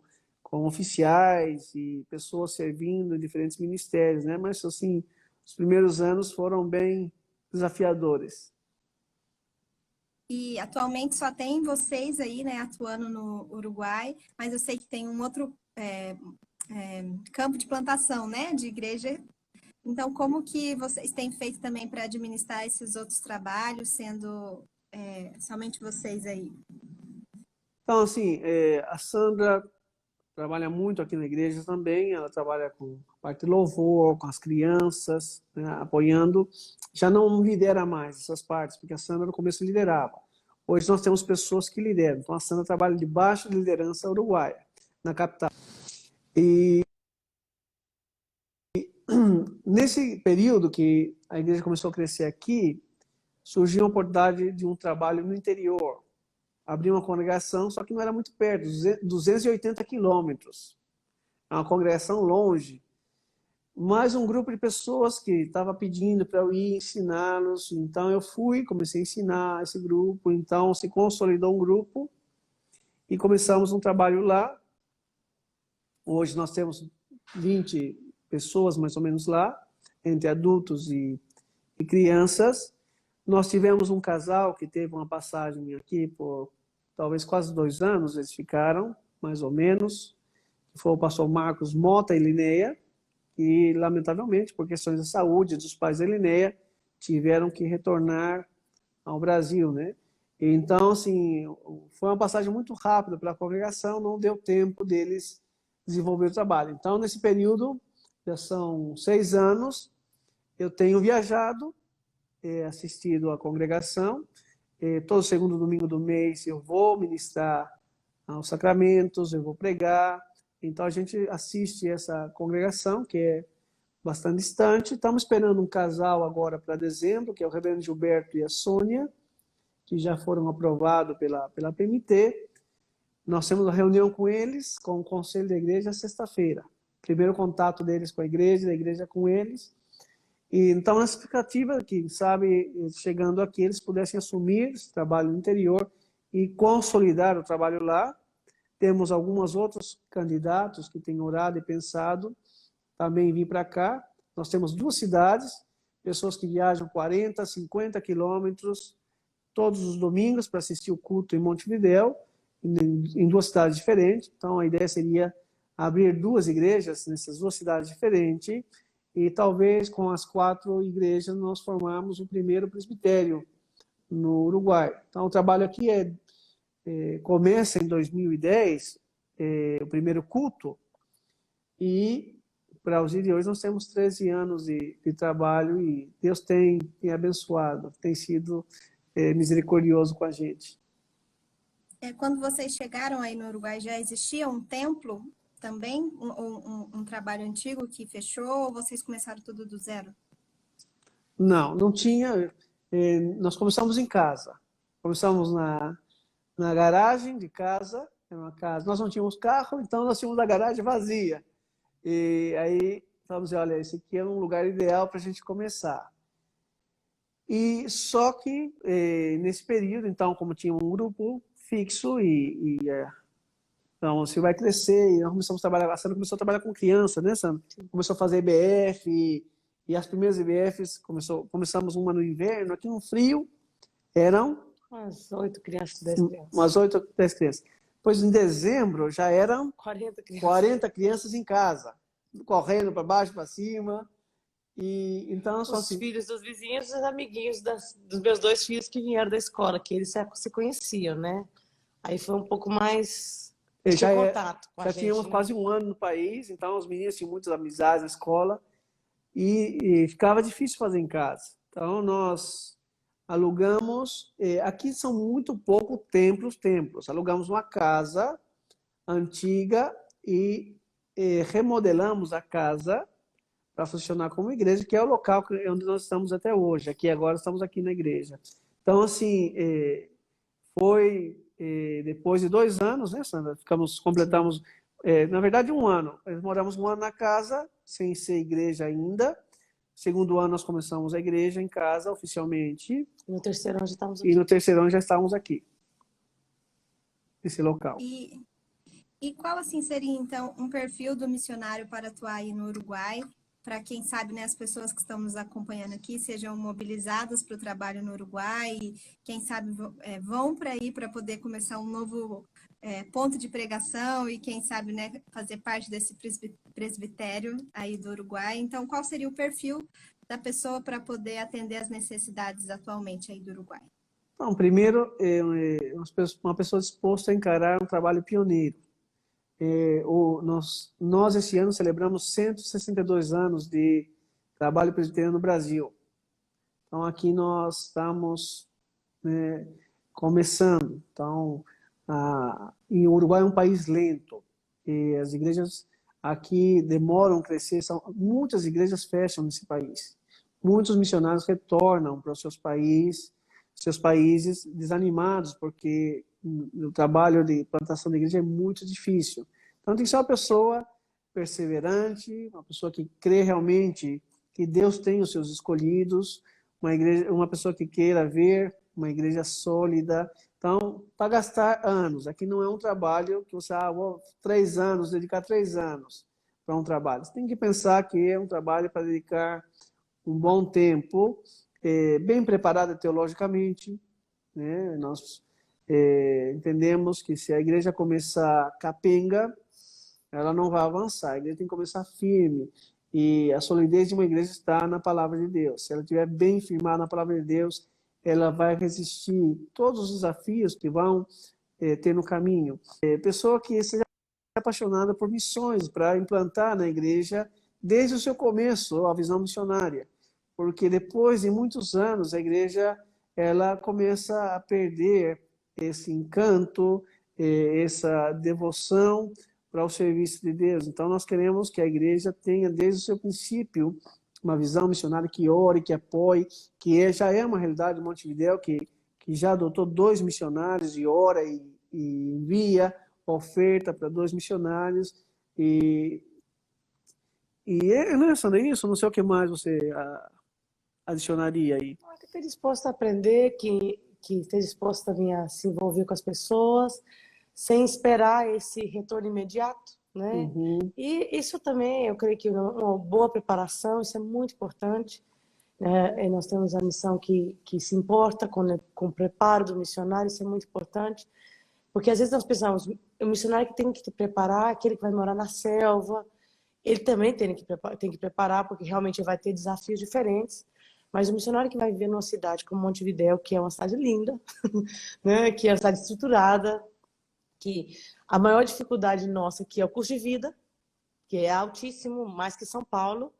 oficiais e pessoas servindo em diferentes ministérios, né? Mas, assim, os primeiros anos foram bem desafiadores. E atualmente só tem vocês aí, né, atuando no Uruguai, mas eu sei que tem um outro campo de plantação, né, de igreja. Então, como que vocês têm feito também para administrar esses outros trabalhos, sendo somente vocês aí? Então, assim, a Sandra trabalha muito aqui na igreja também, ela trabalha com a parte de louvor, com as crianças, né, apoiando. Já não lidera mais essas partes, porque a Sandra no começo liderava. Hoje nós temos pessoas que lideram, então a Sandra trabalha debaixo da liderança uruguaia, na capital. E nesse período que a igreja começou a crescer aqui, surgiu a oportunidade de um trabalho no interior. Abri uma congregação, só que não era muito perto, 280 quilômetros. É uma congregação longe. Mais um grupo de pessoas que estava pedindo para eu ir ensiná-los. Então eu fui, comecei a ensinar esse grupo. Então se consolidou um grupo e começamos um trabalho lá. Hoje nós temos 20 pessoas mais ou menos lá, entre adultos e crianças. Nós tivemos um casal que teve uma passagem aqui por talvez quase 2 anos, eles ficaram, mais ou menos, que foi o pastor Marcos Mota e Lineia, e lamentavelmente, por questões de saúde dos pais da Lineia, tiveram que retornar ao Brasil, né? Então, assim, foi uma passagem muito rápida pela congregação, não deu tempo deles desenvolver o trabalho. Então, nesse período, já são 6 anos, eu tenho viajado, assistido à congregação. Todo segundo domingo do mês eu vou ministrar aos sacramentos, eu vou pregar. Então a gente assiste essa congregação, que é bastante distante. Estamos esperando um casal agora para dezembro, que é o reverendo Gilberto e a Sônia, que já foram aprovados pela PMT. Nós temos uma reunião com eles, com o conselho da igreja, sexta-feira. Primeiro contato deles com a igreja, da igreja com eles. E, então, a expectativa é que, sabe, chegando aqui, eles pudessem assumir esse trabalho no interior e consolidar o trabalho lá. Temos alguns outros candidatos que têm orado e pensado também vir para cá. Nós temos 2 cidades, pessoas que viajam 40, 50 quilômetros todos os domingos para assistir o culto em Montevidéu, em 2 cidades diferentes. Então, a ideia seria abrir 2 igrejas nessas 2 cidades diferentes, e talvez com as 4 igrejas nós formarmos o primeiro presbitério no Uruguai. Então, o trabalho aqui começa em 2010, o primeiro culto, e para os dias de hoje nós temos 13 anos de trabalho, e Deus tem abençoado, tem sido misericordioso com a gente. Quando vocês chegaram aí no Uruguai, já existia um templo também? Um trabalho antigo que fechou, ou vocês começaram tudo do zero? Não tinha. Nós começamos em casa. Começamos na garagem de casa. Era uma casa. Nós não tínhamos carro, então nós tínhamos a garagem vazia. E aí falamos, olha, esse aqui é um lugar ideal para a gente começar. E só que nesse período, então, como tinha um grupo fixo e Então, você vai crescer, e nós começamos a trabalhar, a Sandra começou a trabalhar com criança, né, Sandra? Começou a fazer IBF, e as primeiras IBFs, começamos uma no inverno, aqui no frio, eram Umas 8 crianças, 10 crianças. umas 8, 10 crianças. Depois, em dezembro, já eram 40 crianças. 40 crianças em casa, correndo para baixo, para cima. E então, só Os assim, filhos dos vizinhos, os amiguinhos dos meus 2 filhos que vieram da escola, que eles se conheciam, né? Aí foi um pouco mais já, tinha contato com a já gente, tínhamos né? quase um ano no país, então os meninos tinham muitas amizades na escola e ficava difícil fazer em casa. Então, nós alugamos, aqui são muito pouco templos. Alugamos uma casa antiga e remodelamos a casa para funcionar como igreja, que é o local onde nós estamos até hoje. Aqui agora estamos aqui na igreja. Então, assim, foi depois de 2 anos, né, Sandra? Completamos, na verdade, 1 ano. Nós moramos 1 ano na casa, sem ser igreja ainda. Segundo ano, nós começamos a igreja em casa, oficialmente. E no terceiro ano já estamos aqui. E no terceiro ano já estávamos aqui, nesse local. E qual, assim, seria, então, um perfil do missionário para atuar aí no Uruguai? Para quem sabe, né, as pessoas que estão nos acompanhando aqui sejam mobilizadas para o trabalho no Uruguai e, quem sabe, vão para aí para poder começar um novo ponto de pregação e, quem sabe, né, fazer parte desse presbitério aí do Uruguai. Então, qual seria o perfil da pessoa para poder atender as necessidades atualmente aí do Uruguai? Então, primeiro, uma pessoa disposta a encarar um trabalho pioneiro. Nós, esse ano, celebramos 162 anos de trabalho presbiteriano no Brasil. Então, aqui nós estamos começando. Então, e o Uruguai é um país lento. E as igrejas aqui demoram a crescer. Muitas igrejas fecham nesse país. Muitos missionários retornam para os seus países desanimados, porque o trabalho de plantação de igreja é muito difícil. Então, tem que ser uma pessoa perseverante, uma pessoa que crê realmente que Deus tem os seus escolhidos, uma pessoa que queira ver uma igreja sólida. Então, para gastar anos, aqui não é um trabalho que você, vou 3 anos, dedicar 3 anos para um trabalho. Você tem que pensar que é um trabalho para dedicar um bom tempo, bem preparada teologicamente, né? Nós entendemos que se a igreja começar capenga, ela não vai avançar. A igreja tem que começar firme. E a solidez de uma igreja está na palavra de Deus. Se ela estiver bem firmada na palavra de Deus, ela vai resistir todos os desafios que vão ter no caminho. Pessoa que seja apaixonada por missões, para implantar na igreja, desde o seu começo, a visão missionária. Porque depois de muitos anos, a igreja ela começa a perder esse encanto, essa devoção para o serviço de Deus. Então, nós queremos que a igreja tenha, desde o seu princípio, uma visão missionária que ore, que apoie, que já é uma realidade de Montevidéu, que já adotou 2 missionários e ora e envia oferta para 2 missionários. Né, Sandra, isso? Não sei o que mais você adicionaria aí. Que esteja disposto a aprender, que esteja disposto a vir a se envolver com as pessoas, sem esperar esse retorno imediato, né? Uhum. E isso também, eu creio que uma boa preparação, isso é muito importante. E nós temos a missão que se importa com o preparo do missionário, isso é muito importante, porque às vezes nós pensamos, o missionário que tem que preparar, aquele que vai morar na selva, ele também tem que preparar, porque realmente vai ter desafios diferentes. Mas o missionário que vai viver numa cidade como Montevidéu, que é uma cidade linda, né? Que é uma cidade estruturada, que a maior dificuldade nossa aqui é o custo de vida, que é altíssimo, mais que São Paulo,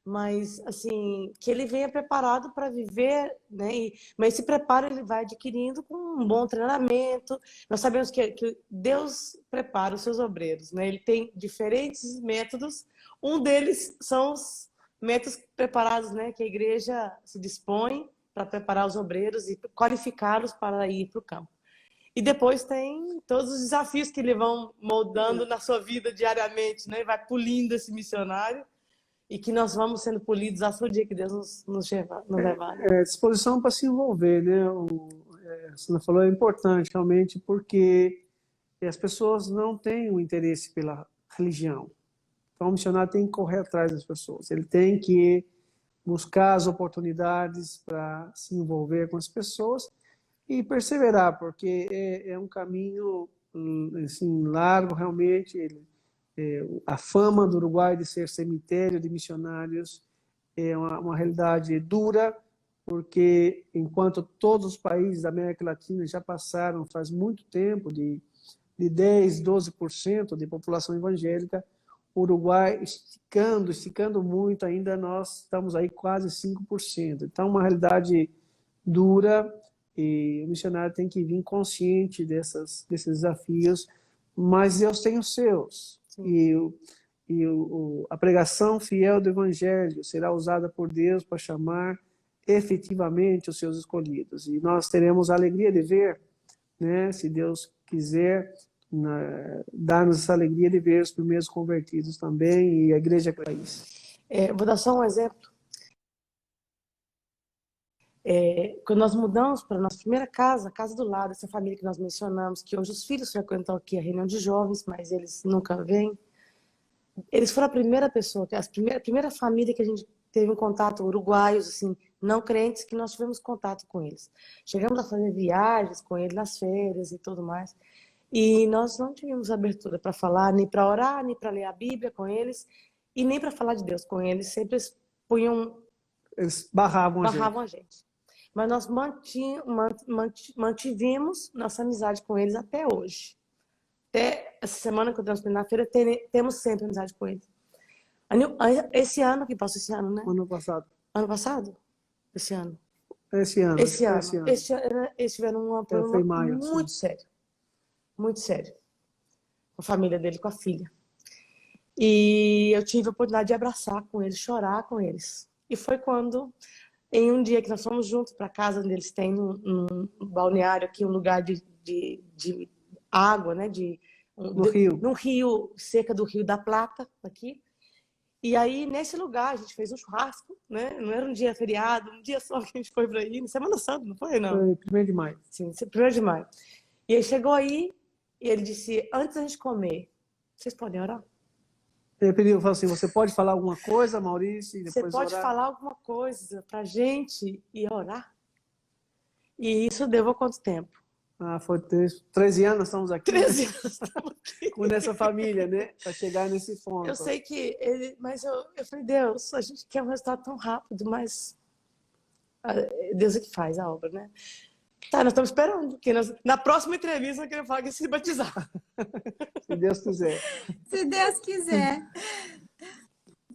mas assim, que ele venha preparado para viver, né? Mas esse preparo ele vai adquirindo com um bom treinamento. Nós sabemos que Deus prepara os seus obreiros, né? Ele tem diferentes métodos, um deles são os métodos preparados, né, que a igreja se dispõe para preparar os obreiros e qualificá-los para ir para o campo. E depois tem todos os desafios que eles vão moldando na sua vida diariamente, né? Vai polindo esse missionário e que nós vamos sendo polidos até o dia que Deus nos levar. Disposição para se envolver, né? A Sandra falou, é importante realmente, porque as pessoas não têm o interesse pela religião. Então, o missionário tem que correr atrás das pessoas. Ele tem que buscar as oportunidades para se envolver com as pessoas e perseverar, porque é um caminho assim, largo, realmente. A fama do Uruguai de ser cemitério de missionários é uma realidade dura, porque enquanto todos os países da América Latina já passaram faz muito tempo de 10, 12% de população evangélica, o Uruguai esticando muito, ainda nós estamos aí quase 5%. Então, uma realidade dura, e o missionário tem que vir consciente desses desafios, mas Deus tem os seus. A pregação fiel do Evangelho será usada por Deus para chamar efetivamente os seus escolhidos. E nós teremos a alegria de ver, né, se Deus quiser, dar-nos essa alegria de ver os primeiros convertidos também e a igreja do país. Vou dar só um exemplo. Quando nós mudamos para a nossa primeira casa, a casa do lado, essa família que nós mencionamos, que hoje os filhos frequentam aqui a reunião de jovens, mas eles nunca vêm. Eles foram a primeira pessoa, a primeira família que a gente teve um contato, uruguaios, assim, não crentes, que nós tivemos contato com eles. Chegamos a fazer viagens com eles nas férias e tudo mais. E nós não tivemos abertura para falar, nem para orar, nem para ler a Bíblia com eles, e nem para falar de Deus com eles. Sempre eles barravam a gente. Mas nós mantivemos nossa amizade com eles até hoje. Até essa semana que eu transferi na feira, temos sempre amizade com eles. Esse ano, que passou esse ano, né? Ano passado. Ano passado? Esse ano. Esse ano. Eles tiveram um problema muito sério. Muito sério. Com a família dele, com a filha. E eu tive a oportunidade de abraçar com eles, chorar com eles. E foi quando, em um dia que nós fomos juntos para a casa onde eles têm um balneário aqui, um lugar de água, né? Rio. Num rio, cerca do Rio da Plata, aqui. E aí, nesse lugar, a gente fez um churrasco, né? Não era um dia feriado, um dia só que a gente foi para aí. Semana Santa, não foi, não? Foi 1º de maio. Sim, 1º de maio. E ele chegou aí e ele disse, antes da gente comer, vocês podem orar? Ele pediu, falou assim, você pode falar alguma coisa, Maurício, e depois você pode falar alguma coisa pra gente e orar? E isso deu há quanto tempo? Foi 13 anos, estamos aqui. 13 anos estamos aqui. Com essa família, né? Para chegar nesse ponto. Eu sei que ele... Mas eu falei, Deus, a gente quer um resultado tão rápido, mas... Deus é que faz a obra, né? Tá, nós estamos esperando, porque na próxima entrevista eu queria falar que se batizar. Se Deus quiser. Se Deus quiser.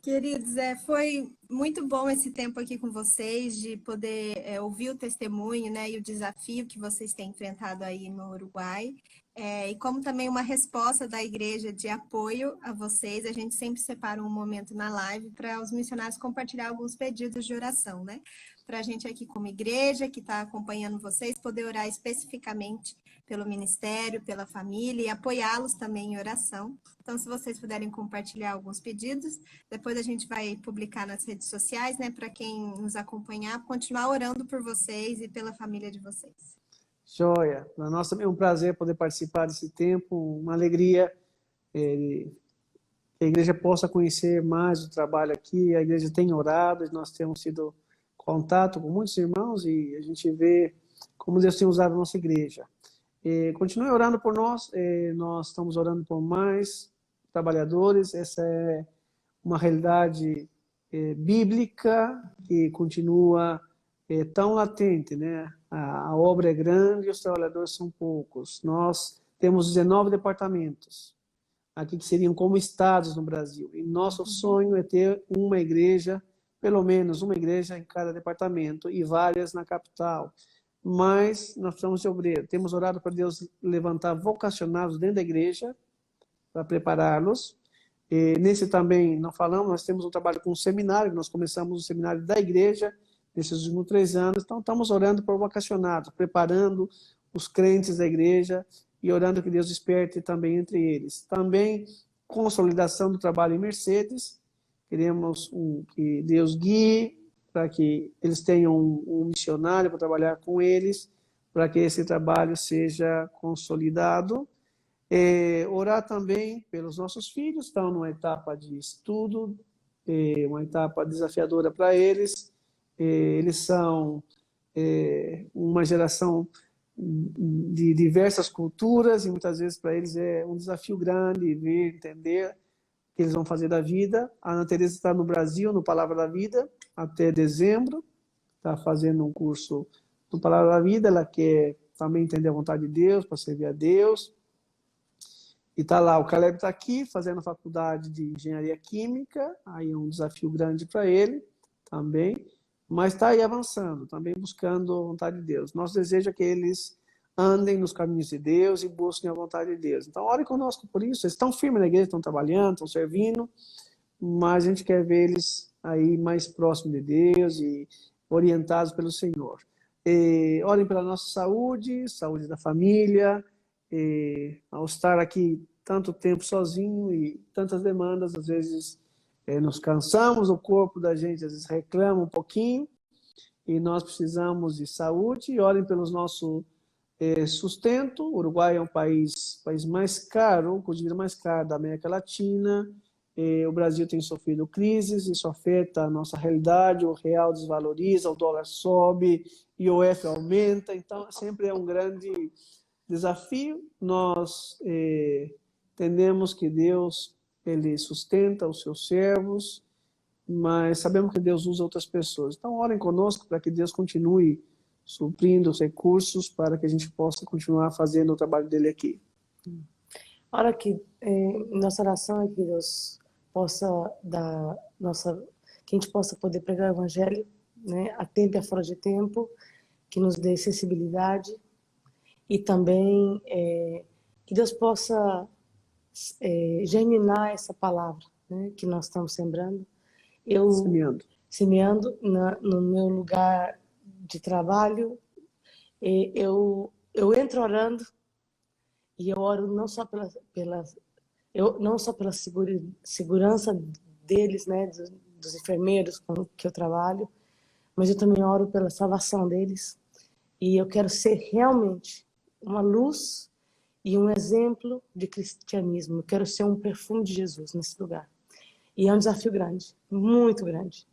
Queridos, foi muito bom esse tempo aqui com vocês, de poder ouvir o testemunho, né, e o desafio que vocês têm enfrentado aí no Uruguai. E como também uma resposta da igreja de apoio a vocês, a gente sempre separa um momento na live para os missionários compartilhar alguns pedidos de oração, né? Para a gente aqui como igreja, que está acompanhando vocês, poder orar especificamente pelo ministério, pela família e apoiá-los também em oração. Então, se vocês puderem compartilhar alguns pedidos, depois a gente vai publicar nas redes sociais, né? Para quem nos acompanhar, continuar orando por vocês e pela família de vocês. Joia. Para nós também é um prazer poder participar desse tempo, uma alegria que a igreja possa conhecer mais o trabalho aqui. A igreja tem orado, nós temos tido contato com muitos irmãos e a gente vê como Deus tem usado a nossa igreja. Continue orando por nós, nós estamos orando por mais trabalhadores. Essa é uma realidade bíblica que continua tão latente, né? A obra é grande e os trabalhadores são poucos. Nós temos 19 departamentos aqui que seriam como estados no Brasil. E nosso sonho é ter uma igreja, pelo menos uma igreja em cada departamento e várias na capital. Mas nós precisamos de obreiro. Temos orado para Deus levantar vocacionados dentro da igreja para prepará-los. Nesse também, não falamos, nós temos um trabalho com um seminário, nós começamos o seminário da igreja nesses últimos 3 anos, então estamos orando por vocacionados, preparando os crentes da igreja e orando que Deus desperte também entre eles. Também consolidação do trabalho em Mercedes, queremos que Deus guie para que eles tenham um missionário para trabalhar com eles, para que esse trabalho seja consolidado. Orar também pelos nossos filhos, estão numa etapa de estudo, uma etapa desafiadora para eles. Eles são uma geração de diversas culturas e muitas vezes para eles é um desafio grande ver, entender o que eles vão fazer da vida. A Ana Teresa está no Brasil, no Palavra da Vida, até dezembro, está fazendo um curso no Palavra da Vida, ela quer também entender a vontade de Deus, para servir a Deus. E está lá, o Caleb está aqui fazendo faculdade de engenharia química, aí é um desafio grande para ele também, mas está aí avançando, também buscando a vontade de Deus. Nosso desejo é que eles andem nos caminhos de Deus e busquem a vontade de Deus. Então, ore conosco por isso, eles estão firmes na igreja, estão trabalhando, estão servindo, mas a gente quer ver eles aí mais próximos de Deus e orientados pelo Senhor. Orem pela nossa saúde, saúde da família. Ao estar aqui tanto tempo sozinho e tantas demandas, às vezes nos cansamos, o corpo da gente às vezes reclama um pouquinho e nós precisamos de saúde. E orem pelos nosso sustento. O Uruguai é um país mais caro, o custo de vida mais caro da América Latina. O Brasil tem sofrido crises, isso afeta a nossa realidade, o real desvaloriza, o dólar sobe, e o IOF aumenta, então sempre é um grande desafio. Nós entendemos que Deus ele sustenta os seus servos, mas sabemos que Deus usa outras pessoas. Então, orem conosco para que Deus continue suprindo os recursos para que a gente possa continuar fazendo o trabalho dele aqui. Ora que nossa oração é que Deus possa que a gente possa poder pregar o Evangelho, né, a tempo e a fora de tempo, que nos dê sensibilidade e também que Deus possa germinar essa palavra, né, que nós estamos sembrando. Semeando no meu lugar de trabalho, eu entro orando e eu oro não só pela segurança deles, né, dos enfermeiros com que eu trabalho, mas eu também oro pela salvação deles. E eu quero ser realmente uma luz e um exemplo de cristianismo. Eu quero ser um perfume de Jesus nesse lugar. E é um desafio grande, muito grande.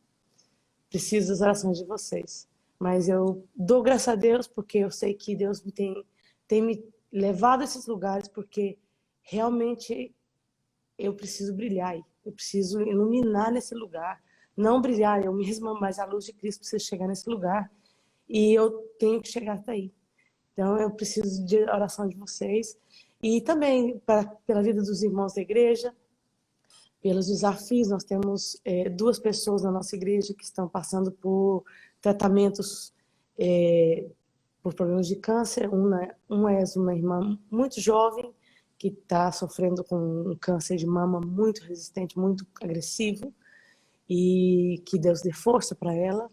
Preciso das orações de vocês. Mas eu dou graças a Deus porque eu sei que Deus tem me levado a esses lugares porque realmente eu preciso brilhar aí. Eu preciso iluminar nesse lugar. Não brilhar eu mesma, mas a luz de Cristo precisa chegar nesse lugar. E eu tenho que chegar até aí. Então, eu preciso de oração de vocês. E também pela vida dos irmãos da igreja, pelos desafios. Nós temos 2 pessoas na nossa igreja que estão passando por tratamentos por problemas de câncer. Uma é uma irmã muito jovem que está sofrendo com um câncer de mama muito resistente, muito agressivo, e que Deus dê força para ela.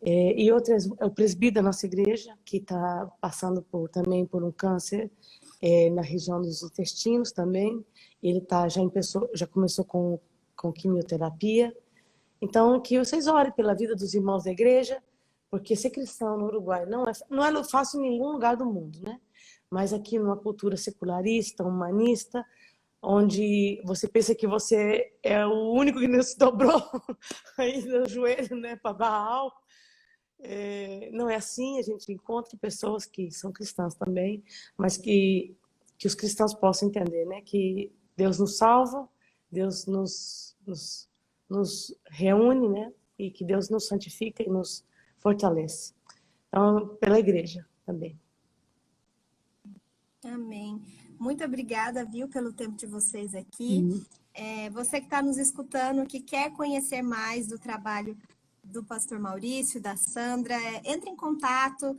E outra é o presbítero da nossa igreja, que está passando também por um câncer na região dos intestinos também. Ele já começou com quimioterapia. Então, que vocês orem pela vida dos irmãos da igreja, porque ser cristão no Uruguai não é fácil em nenhum lugar do mundo, né? Mas aqui numa cultura secularista, humanista, onde você pensa que você é o único que não se dobrou aí no joelho, né, para Baal. Não é assim. A gente encontra pessoas que são cristãs também, mas que os cristãos possam entender, né, que Deus nos salva, Deus nos reúne, né, e que Deus nos santifica e nos fortalece. Então, pela igreja também. Amém. Muito obrigada, viu, pelo tempo de vocês aqui. Você que está nos escutando, que quer conhecer mais do trabalho do pastor Maurício, da Sandra, entre em contato,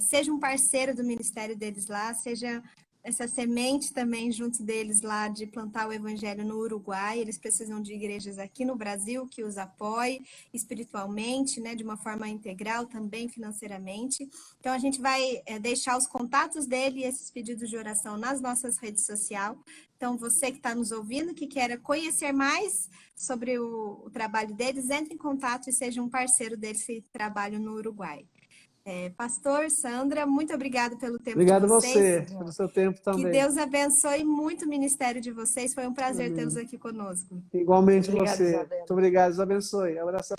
seja um parceiro do ministério deles lá, seja essa semente também junto deles lá de plantar o evangelho no Uruguai. Eles precisam de igrejas aqui no Brasil que os apoiem espiritualmente, né, de uma forma integral, também financeiramente. Então a gente vai deixar os contatos dele e esses pedidos de oração nas nossas redes sociais. Então você que está nos ouvindo, que queira conhecer mais sobre o trabalho deles, entre em contato e seja um parceiro desse trabalho no Uruguai. Pastor, Sandra, muito obrigada pelo tempo Obrigado a de vocês. você, pelo seu tempo Que também. Deus abençoe muito o ministério de vocês. Foi um prazer Amém. tê-los aqui conosco. Igualmente Obrigada, você. Isabela. Muito obrigado, Deus abençoe. Abraço.